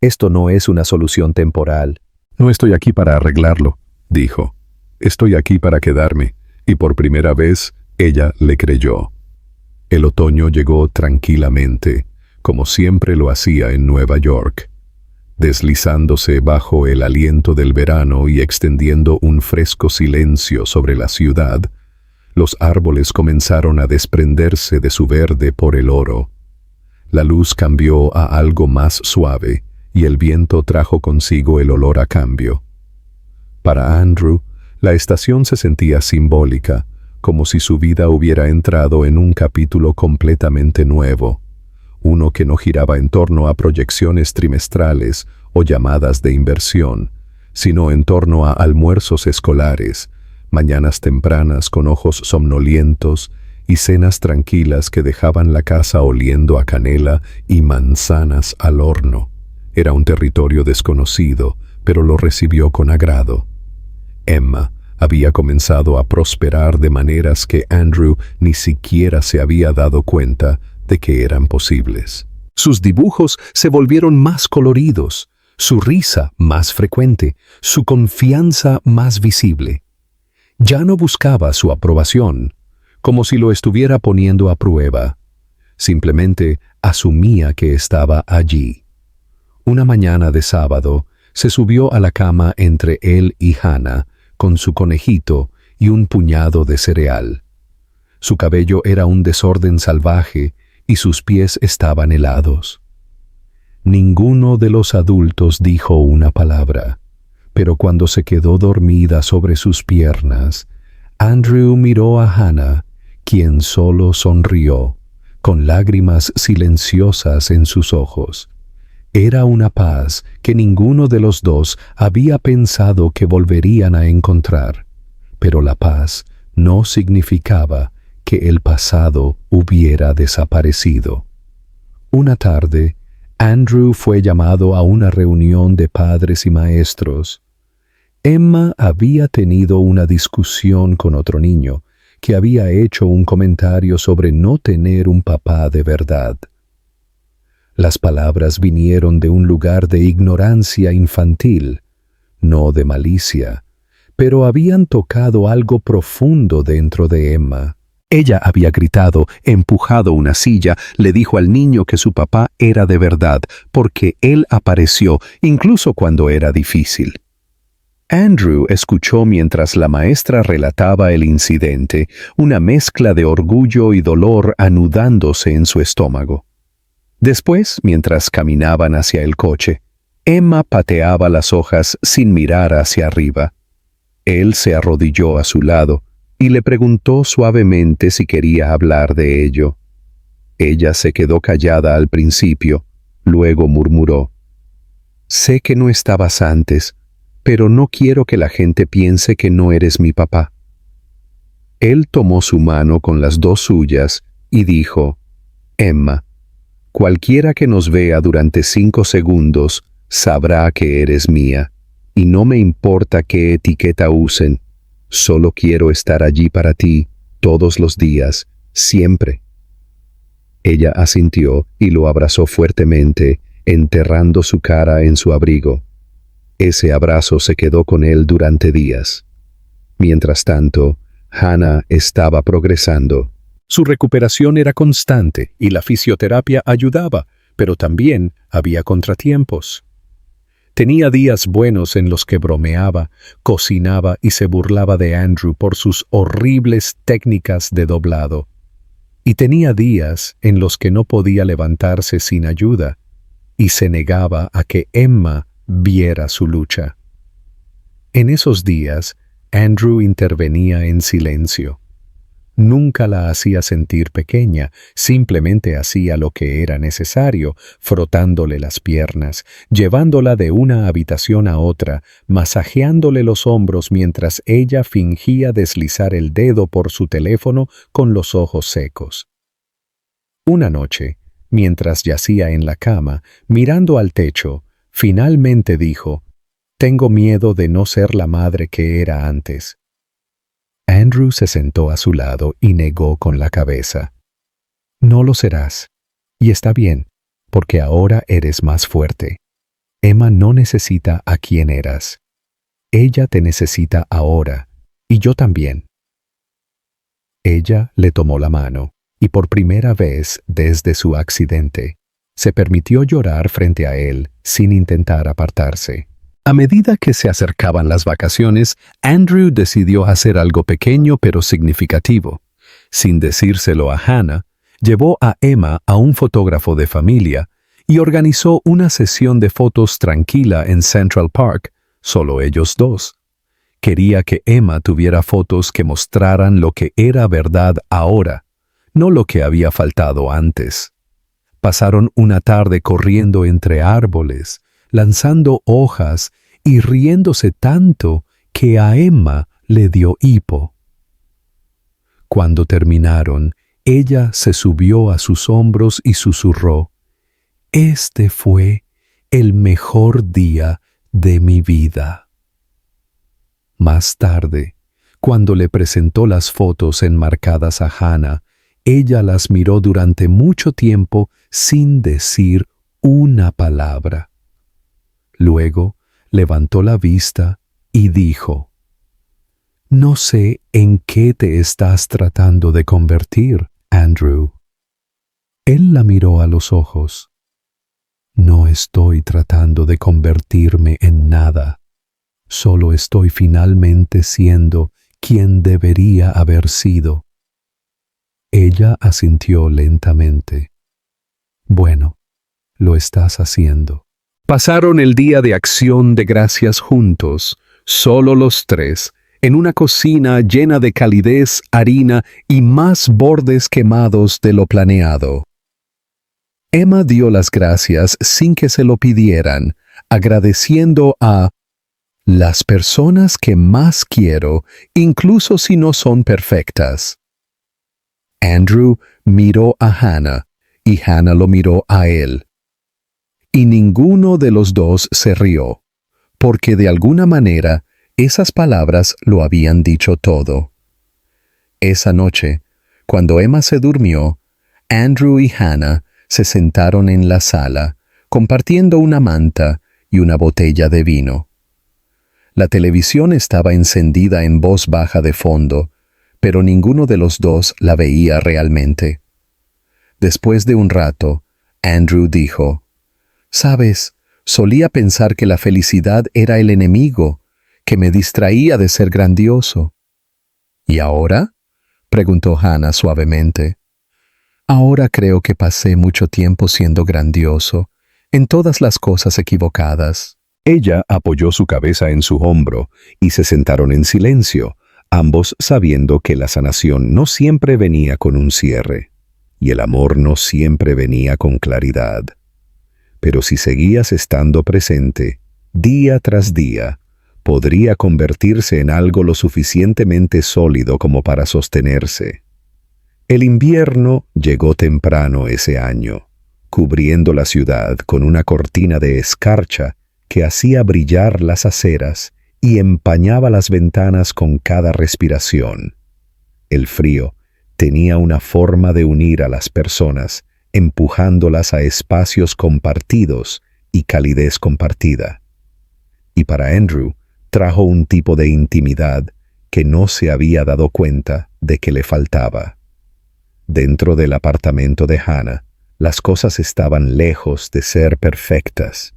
Esto no es una solución temporal. No estoy aquí para arreglarlo, dijo. Estoy aquí para quedarme, y por primera vez ella le creyó. El otoño llegó tranquilamente, como siempre lo hacía en Nueva York, deslizándose bajo el aliento del verano y extendiendo un fresco silencio sobre la ciudad. Los árboles comenzaron a desprenderse de su verde por el oro. La luz cambió a algo más suave y el viento trajo consigo el olor a cambio. Para Andrew, la estación se sentía simbólica, como si su vida hubiera entrado en un capítulo completamente nuevo, uno que no giraba en torno a proyecciones trimestrales o llamadas de inversión, sino en torno a almuerzos escolares, mañanas tempranas con ojos somnolientos y cenas tranquilas que dejaban la casa oliendo a canela y manzanas al horno. Era un territorio desconocido, pero lo recibió con agrado. Emma había comenzado a prosperar de maneras que Andrew ni siquiera se había dado cuenta de que eran posibles. Sus dibujos se volvieron más coloridos, su risa más frecuente, su confianza más visible. Ya no buscaba su aprobación, como si lo estuviera poniendo a prueba. Simplemente asumía que estaba allí. Una mañana de sábado, se subió a la cama entre él y Hannah, con su conejito y un puñado de cereal. Su cabello era un desorden salvaje y sus pies estaban helados. Ninguno de los adultos dijo una palabra, pero cuando se quedó dormida sobre sus piernas, Andrew miró a Hannah, quien solo sonrió, con lágrimas silenciosas en sus ojos. Era una paz que ninguno de los dos había pensado que volverían a encontrar, pero la paz no significaba que el pasado hubiera desaparecido. Una tarde, Andrew fue llamado a una reunión de padres y maestros. Emma había tenido una discusión con otro niño que había hecho un comentario sobre no tener un papá de verdad. Las palabras vinieron de un lugar de ignorancia infantil, no de malicia, pero habían tocado algo profundo dentro de Emma. Ella había gritado, empujado una silla, le dijo al niño que su papá era de verdad, porque él apareció, incluso cuando era difícil. Andrew escuchó mientras la maestra relataba el incidente, una mezcla de orgullo y dolor anudándose en su estómago. Después, mientras caminaban hacia el coche, Emma pateaba las hojas sin mirar hacia arriba. Él se arrodilló a su lado y le preguntó suavemente si quería hablar de ello. Ella se quedó callada al principio, luego murmuró: «Sé que no estabas antes, pero no quiero que la gente piense que no eres mi papá». Él tomó su mano con las dos suyas y dijo: «Emma, cualquiera que nos vea durante 5 segundos sabrá que eres mía, y no me importa qué etiqueta usen. Solo quiero estar allí para ti, todos los días, siempre». Ella asintió y lo abrazó fuertemente, enterrando su cara en su abrigo. Ese abrazo se quedó con él durante días. Mientras tanto, Hannah estaba progresando. Su recuperación era constante y la fisioterapia ayudaba, pero también había contratiempos. Tenía días buenos en los que bromeaba, cocinaba y se burlaba de Andrew por sus horribles técnicas de doblado. Y tenía días en los que no podía levantarse sin ayuda y se negaba a que Emma viera su lucha. En esos días, Andrew intervenía en silencio. Nunca la hacía sentir pequeña, simplemente hacía lo que era necesario, frotándole las piernas, llevándola de una habitación a otra, masajeándole los hombros mientras ella fingía deslizar el dedo por su teléfono con los ojos secos. Una noche, mientras yacía en la cama, mirando al techo, finalmente dijo: «Tengo miedo de no ser la madre que era antes». Andrew se sentó a su lado y negó con la cabeza. No lo serás. Y está bien, porque ahora eres más fuerte. Emma no necesita a quien eras. Ella te necesita ahora, y yo también. Ella le tomó la mano, y por primera vez desde su accidente, se permitió llorar frente a él sin intentar apartarse. A medida que se acercaban las vacaciones, Andrew decidió hacer algo pequeño pero significativo. Sin decírselo a Hannah, llevó a Emma a un fotógrafo de familia y organizó una sesión de fotos tranquila en Central Park, solo ellos dos. Quería que Emma tuviera fotos que mostraran lo que era verdad ahora, no lo que había faltado antes. Pasaron una tarde corriendo entre árboles, lanzando hojas y riéndose tanto que a Emma le dio hipo. Cuando terminaron, ella se subió a sus hombros y susurró: «Este fue el mejor día de mi vida». Más tarde, cuando le presentó las fotos enmarcadas a Hannah, ella las miró durante mucho tiempo sin decir una palabra. Luego levantó la vista y dijo: «No sé en qué te estás tratando de convertir, Andrew». Él la miró a los ojos. «No estoy tratando de convertirme en nada. Solo estoy finalmente siendo quien debería haber sido». Ella asintió lentamente. «Bueno, lo estás haciendo». Pasaron el día de Acción de Gracias juntos, solo los tres, en una cocina llena de calidez, harina y más bordes quemados de lo planeado. Emma dio las gracias sin que se lo pidieran, agradeciendo a las personas que más quiero, incluso si no son perfectas. Andrew miró a Hannah y Hannah lo miró a él. Y ninguno de los dos se rió, porque de alguna manera esas palabras lo habían dicho todo. Esa noche, cuando Emma se durmió, Andrew y Hannah se sentaron en la sala, compartiendo una manta y una botella de vino. La televisión estaba encendida en voz baja de fondo, pero ninguno de los dos la veía realmente. Después de un rato, Andrew dijo: «Sabes, solía pensar que la felicidad era el enemigo, que me distraía de ser grandioso». «¿Y ahora?», preguntó Hannah suavemente. «Ahora creo que pasé mucho tiempo siendo grandioso, en todas las cosas equivocadas». Ella apoyó su cabeza en su hombro y se sentaron en silencio, ambos sabiendo que la sanación no siempre venía con un cierre, y el amor no siempre venía con claridad. Pero si seguías estando presente, día tras día, podría convertirse en algo lo suficientemente sólido como para sostenerse. El invierno llegó temprano ese año, cubriendo la ciudad con una cortina de escarcha que hacía brillar las aceras y empañaba las ventanas con cada respiración. El frío tenía una forma de unir a las personas, empujándolas a espacios compartidos y calidez compartida. Y para Andrew trajo un tipo de intimidad que no se había dado cuenta de que le faltaba. Dentro del apartamento de Hannah, las cosas estaban lejos de ser perfectas.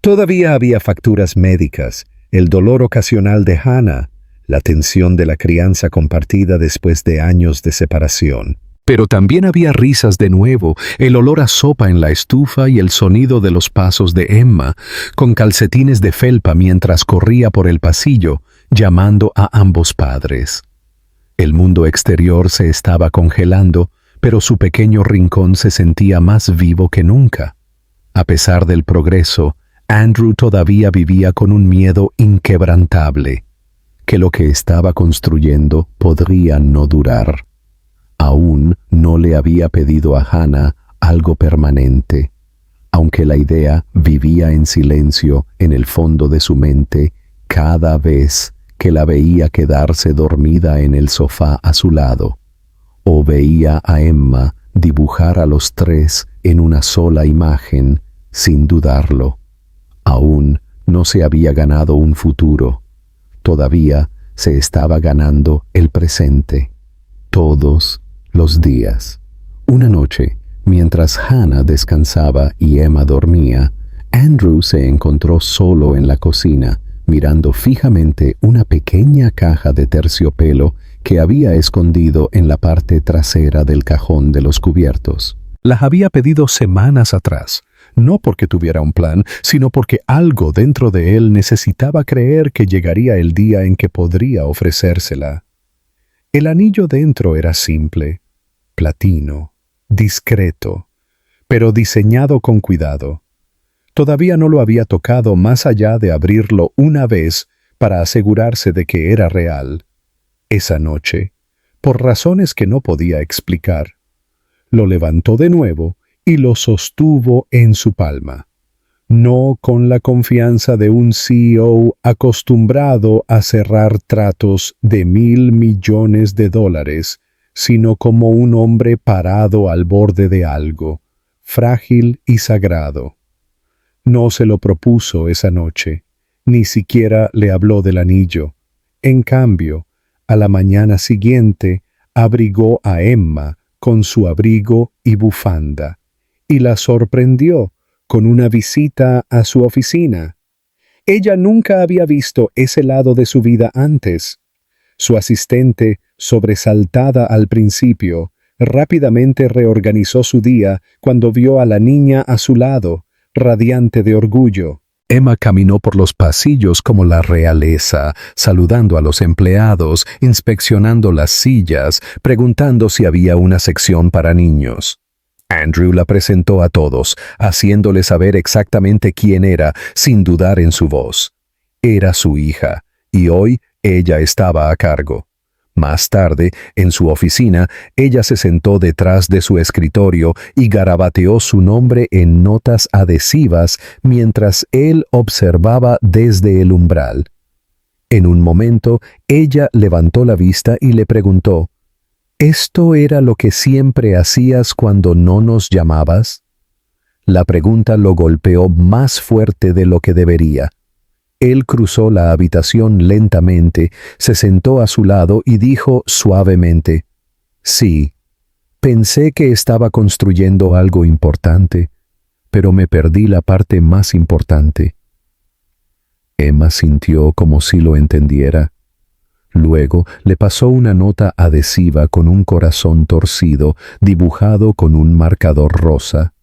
Todavía había facturas médicas, el dolor ocasional de Hannah, la tensión de la crianza compartida después de años de separación. Pero también había risas de nuevo, el olor a sopa en la estufa y el sonido de los pasos de Emma, con calcetines de felpa mientras corría por el pasillo, llamando a ambos padres. El mundo exterior se estaba congelando, pero su pequeño rincón se sentía más vivo que nunca. A pesar del progreso, Andrew todavía vivía con un miedo inquebrantable, que lo que estaba construyendo podría no durar. Aún no le había pedido a Hannah algo permanente, aunque la idea vivía en silencio en el fondo de su mente cada vez que la veía quedarse dormida en el sofá a su lado, o veía a Emma dibujar a los tres en una sola imagen, sin dudarlo. Aún no se había ganado un futuro, todavía se estaba ganando el presente, todos los días. Una noche, mientras Hannah descansaba y Emma dormía, Andrew se encontró solo en la cocina, mirando fijamente una pequeña caja de terciopelo que había escondido en la parte trasera del cajón de los cubiertos. Las había pedido semanas atrás, no porque tuviera un plan, sino porque algo dentro de él necesitaba creer que llegaría el día en que podría ofrecérsela. El anillo dentro era simple, platino, discreto, pero diseñado con cuidado. Todavía no lo había tocado más allá de abrirlo una vez para asegurarse de que era real. Esa noche, por razones que no podía explicar, lo levantó de nuevo y lo sostuvo en su palma, no con la confianza de un CEO acostumbrado a cerrar tratos de $1,000 millones, sino como un hombre parado al borde de algo, frágil y sagrado. No se lo propuso esa noche, ni siquiera le habló del anillo. En cambio, a la mañana siguiente, abrigó a Emma con su abrigo y bufanda, y la sorprendió con una visita a su oficina. Ella nunca había visto ese lado de su vida antes. Su asistente, sobresaltada al principio, rápidamente reorganizó su día cuando vio a la niña a su lado, radiante de orgullo. Emma caminó por los pasillos como la realeza, saludando a los empleados, inspeccionando las sillas, preguntando si había una sección para niños. Andrew la presentó a todos, haciéndole saber exactamente quién era, sin dudar en su voz. Era su hija, y hoy ella estaba a cargo. Más tarde, en su oficina, ella se sentó detrás de su escritorio y garabateó su nombre en notas adhesivas mientras él observaba desde el umbral. En un momento, ella levantó la vista y le preguntó, ¿esto era lo que siempre hacías cuando no nos llamabas? La pregunta lo golpeó más fuerte de lo que debería. Él cruzó la habitación lentamente, se sentó a su lado y dijo suavemente, «Sí, pensé que estaba construyendo algo importante, pero me perdí la parte más importante». Emma sintió como si lo entendiera. Luego le pasó una nota adhesiva con un corazón torcido, dibujado con un marcador rosa.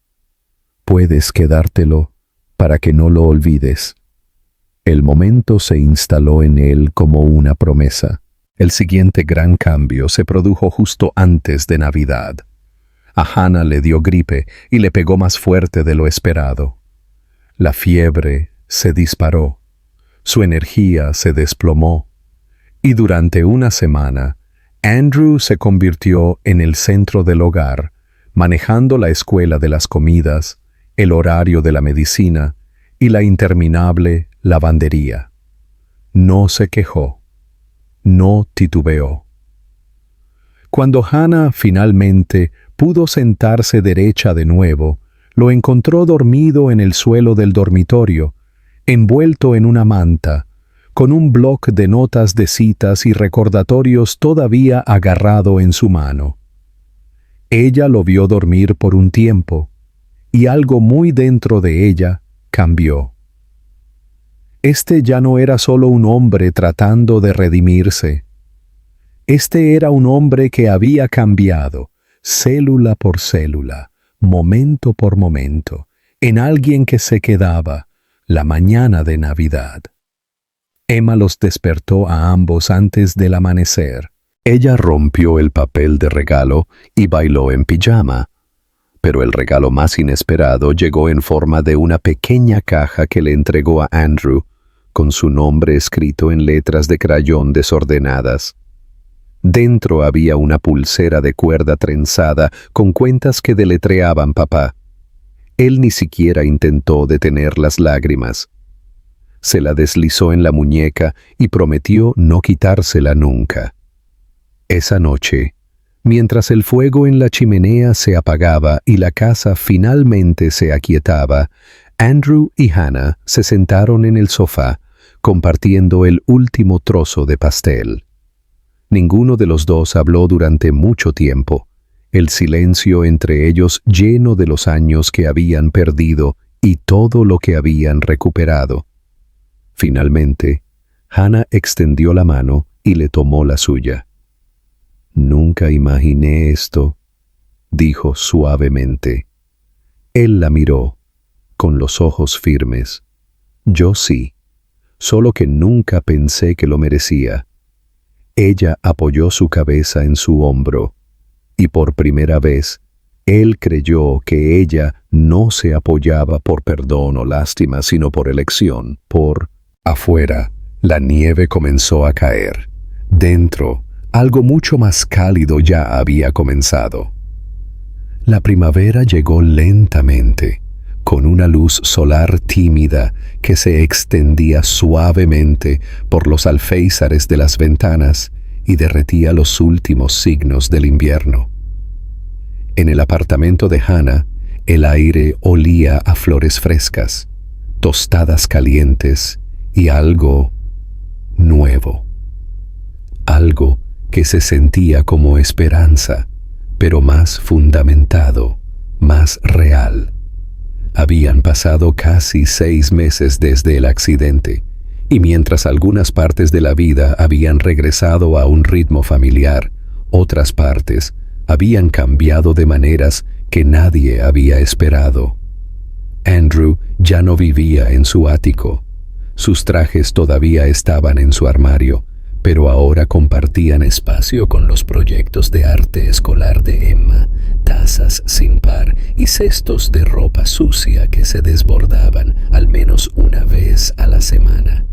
«Puedes quedártelo para que no lo olvides». El momento se instaló en él como una promesa. El siguiente gran cambio se produjo justo antes de Navidad. A Hannah le dio gripe y le pegó más fuerte de lo esperado. La fiebre se disparó, su energía se desplomó, y durante una semana, Andrew se convirtió en el centro del hogar, manejando la escuela de las comidas, el horario de la medicina y la interminable lavandería. No se quejó, no titubeó. Cuando Hannah finalmente pudo sentarse derecha de nuevo, lo encontró dormido en el suelo del dormitorio, envuelto en una manta, con un bloc de notas de citas y recordatorios todavía agarrado en su mano. Ella lo vio dormir por un tiempo, y algo muy dentro de ella cambió. Este ya no era solo un hombre tratando de redimirse. Este era un hombre que había cambiado, célula por célula, momento por momento, en alguien que se quedaba la mañana de Navidad. Emma los despertó a ambos antes del amanecer. Ella rompió el papel de regalo y bailó en pijama. Pero el regalo más inesperado llegó en forma de una pequeña caja que le entregó a Andrew, con su nombre escrito en letras de crayón desordenadas. Dentro había una pulsera de cuerda trenzada con cuentas que deletreaban papá. Él ni siquiera intentó detener las lágrimas. se la deslizó en la muñeca y prometió no quitársela nunca. Esa noche, mientras el fuego en la chimenea se apagaba y la casa finalmente se aquietaba, Andrew y Hannah se sentaron en el sofá, compartiendo el último trozo de pastel. Ninguno de los dos habló durante mucho tiempo, el silencio entre ellos lleno de los años que habían perdido y todo lo que habían recuperado. Finalmente, Hannah extendió la mano y le tomó la suya. «Nunca imaginé esto», dijo suavemente. Él la miró, con los ojos firmes. «Yo sí, solo que nunca pensé que lo merecía». Ella apoyó su cabeza en su hombro, y por primera vez, él creyó que ella no se apoyaba por perdón o lástima, sino por elección, por... Afuera, la nieve comenzó a caer. Dentro, algo mucho más cálido ya había comenzado. La primavera llegó lentamente, con una luz solar tímida que se extendía suavemente por los alféizares de las ventanas y derretía los últimos signos del invierno. En el apartamento de Hannah, el aire olía a flores frescas, tostadas calientes y algo nuevo. Algo que se sentía como esperanza, pero más fundamentado, más real. Habían pasado casi 6 meses desde el accidente, y mientras algunas partes de la vida habían regresado a un ritmo familiar, otras partes habían cambiado de maneras que nadie había esperado. Andrew ya no vivía en su ático. Sus trajes todavía estaban en su armario, pero ahora compartían espacio con los proyectos de arte escolar de Emma, tazas sin par y cestos de ropa sucia que se desbordaban al menos una vez a la semana.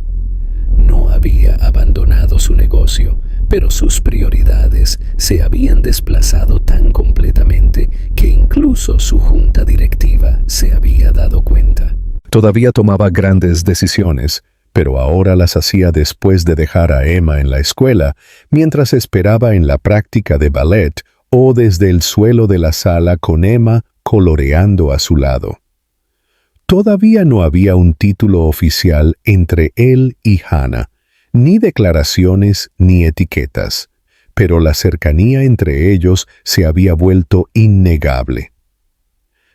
No había abandonado su negocio, pero sus prioridades se habían desplazado tan completamente que incluso su junta directiva se había dado cuenta. Todavía tomaba grandes decisiones, pero ahora las hacía después de dejar a Emma en la escuela, mientras esperaba en la práctica de ballet o desde el suelo de la sala con Emma coloreando a su lado. Todavía no había un título oficial entre él y Hannah, ni declaraciones ni etiquetas, pero la cercanía entre ellos se había vuelto innegable.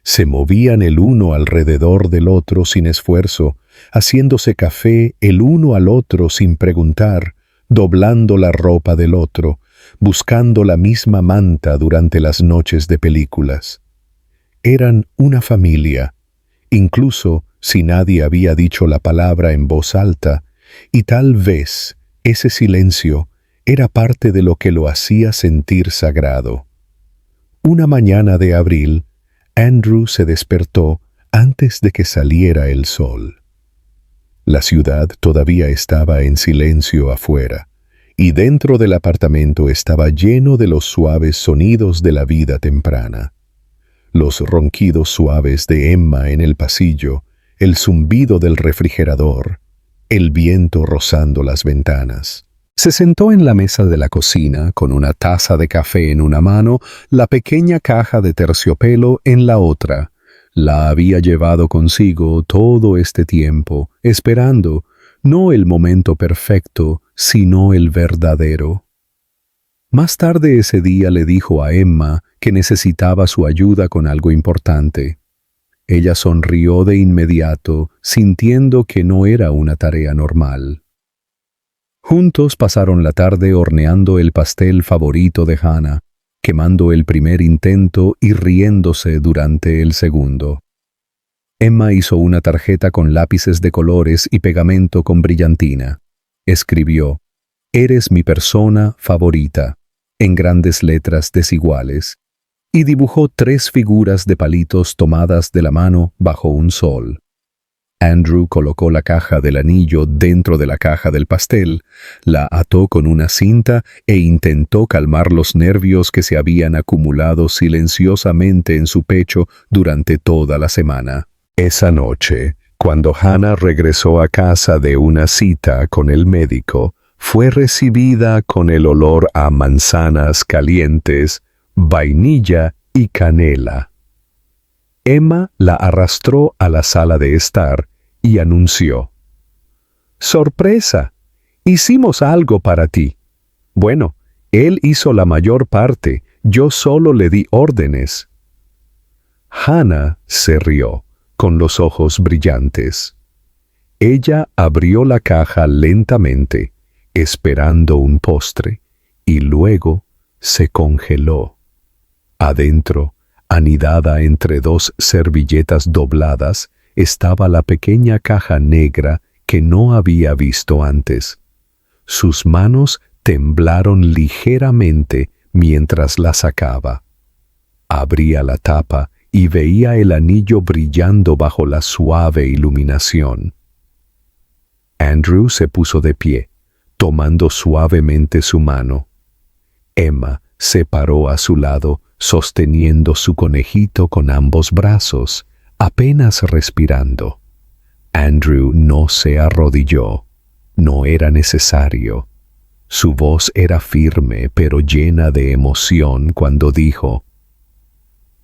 Se movían el uno alrededor del otro sin esfuerzo, haciéndose café el uno al otro sin preguntar, doblando la ropa del otro, buscando la misma manta durante las noches de películas. Eran una familia, incluso si nadie había dicho la palabra en voz alta, y tal vez ese silencio era parte de lo que lo hacía sentir sagrado. Una mañana de abril, Andrew se despertó antes de que saliera el sol. La ciudad todavía estaba en silencio afuera, y dentro del apartamento estaba lleno de los suaves sonidos de la vida temprana. Los ronquidos suaves de Emma en el pasillo, el zumbido del refrigerador, el viento rozando las ventanas. Se sentó en la mesa de la cocina con una taza de café en una mano, la pequeña caja de terciopelo en la otra. La había llevado consigo todo este tiempo, esperando, no el momento perfecto, sino el verdadero. Más tarde ese día le dijo a Emma que necesitaba su ayuda con algo importante. Ella sonrió de inmediato, sintiendo que no era una tarea normal. Juntos pasaron la tarde horneando el pastel favorito de Hannah, quemando el primer intento y riéndose durante el segundo. Emma hizo una tarjeta con lápices de colores y pegamento con brillantina. Escribió: «Eres mi persona favorita», en grandes letras desiguales, y dibujó 3 figuras de palitos tomadas de la mano bajo un sol. Andrew colocó la caja del anillo dentro de la caja del pastel, la ató con una cinta e intentó calmar los nervios que se habían acumulado silenciosamente en su pecho durante toda la semana. Esa noche, Cuando Hannah regresó a casa de una cita con el médico, fue recibida con el olor a manzanas calientes, vainilla y canela. Emma la arrastró a la sala de estar y anunció: «¡Sorpresa! Hicimos algo para ti». «Bueno, él hizo la mayor parte, yo solo le di órdenes». Hannah se rió, con los ojos brillantes. Ella abrió la caja lentamente, esperando un postre, y luego se congeló. Adentro, anidada entre dos servilletas dobladas, estaba la pequeña caja negra que no había visto antes. Sus manos temblaron ligeramente mientras la sacaba. Abría la tapa y veía el anillo brillando bajo la suave iluminación. Andrew se puso de pie, tomando suavemente su mano. Emma se paró a su lado, sosteniendo su conejito con ambos brazos, apenas respirando. Andrew no se arrodilló. No era necesario. Su voz era firme pero llena de emoción cuando dijo: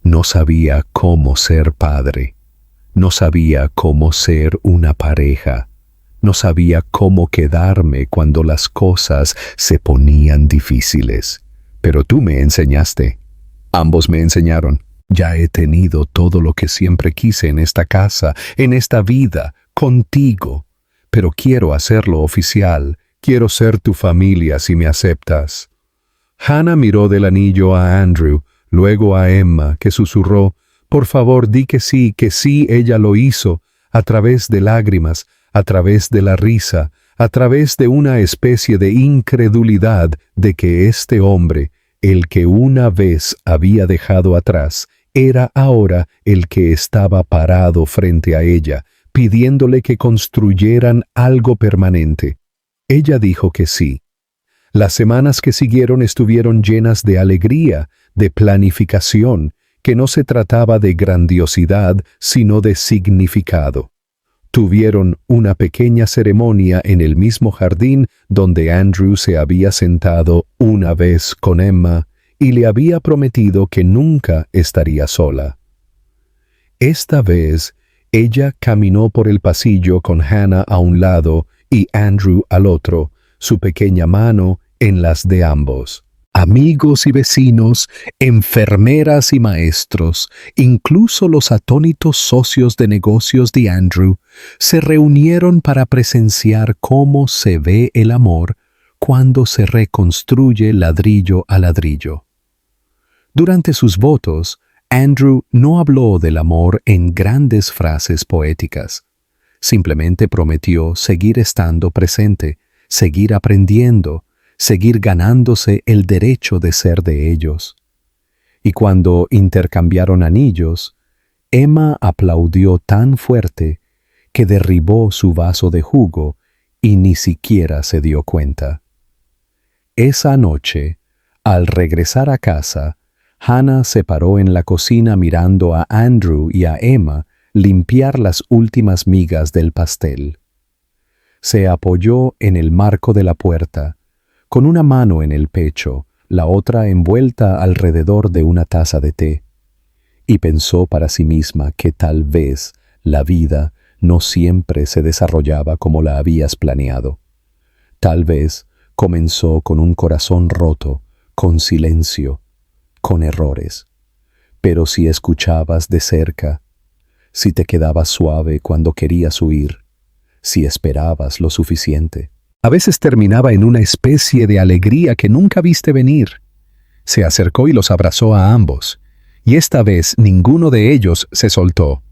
«No sabía cómo ser padre. No sabía cómo ser una pareja. No sabía cómo quedarme cuando las cosas se ponían difíciles. Pero tú me enseñaste. Ambos me enseñaron. Ya he tenido todo lo que siempre quise en esta casa, en esta vida, contigo. Pero quiero hacerlo oficial. Quiero ser tu familia si me aceptas». Hannah miró del anillo a Andrew, luego a Emma, que susurró: «Por favor, di que sí, ella lo hizo», a través de lágrimas, a través de la risa, a través de una especie de incredulidad de que este hombre, el que una vez había dejado atrás, era ahora el que estaba parado frente a ella, pidiéndole que construyeran algo permanente. Ella dijo que sí. Las semanas que siguieron estuvieron llenas de alegría, de planificación, que no se trataba de grandiosidad, sino de significado. Tuvieron una pequeña ceremonia en el mismo jardín donde Andrew se había sentado una vez con Emma y le había prometido que nunca estaría sola. Esta vez, ella caminó por el pasillo con Hannah a un lado y Andrew al otro, su pequeña mano en las de ambos. Amigos y vecinos, enfermeras y maestros, incluso los atónitos socios de negocios de Andrew, se reunieron para presenciar cómo se ve el amor cuando se reconstruye ladrillo a ladrillo. Durante sus votos, Andrew no habló del amor en grandes frases poéticas. Simplemente prometió seguir estando presente, seguir aprendiendo, seguir ganándose el derecho de ser de ellos. Y cuando intercambiaron anillos, Emma aplaudió tan fuerte que derribó su vaso de jugo y ni siquiera se dio cuenta. Esa noche, al regresar a casa, Hannah se paró en la cocina mirando a Andrew y a Emma limpiar las últimas migas del pastel. Se apoyó en el marco de la puerta, con una mano en el pecho, la otra envuelta alrededor de una taza de té, y pensó para sí misma que tal vez la vida no siempre se desarrollaba como la habías planeado. Tal vez comenzó con un corazón roto, con silencio, con errores. Pero si escuchabas de cerca, si te quedabas suave cuando querías huir, si esperabas lo suficiente, a veces terminaba en una especie de alegría que nunca viste venir. Se acercó y los abrazó a ambos, y esta vez ninguno de ellos se soltó.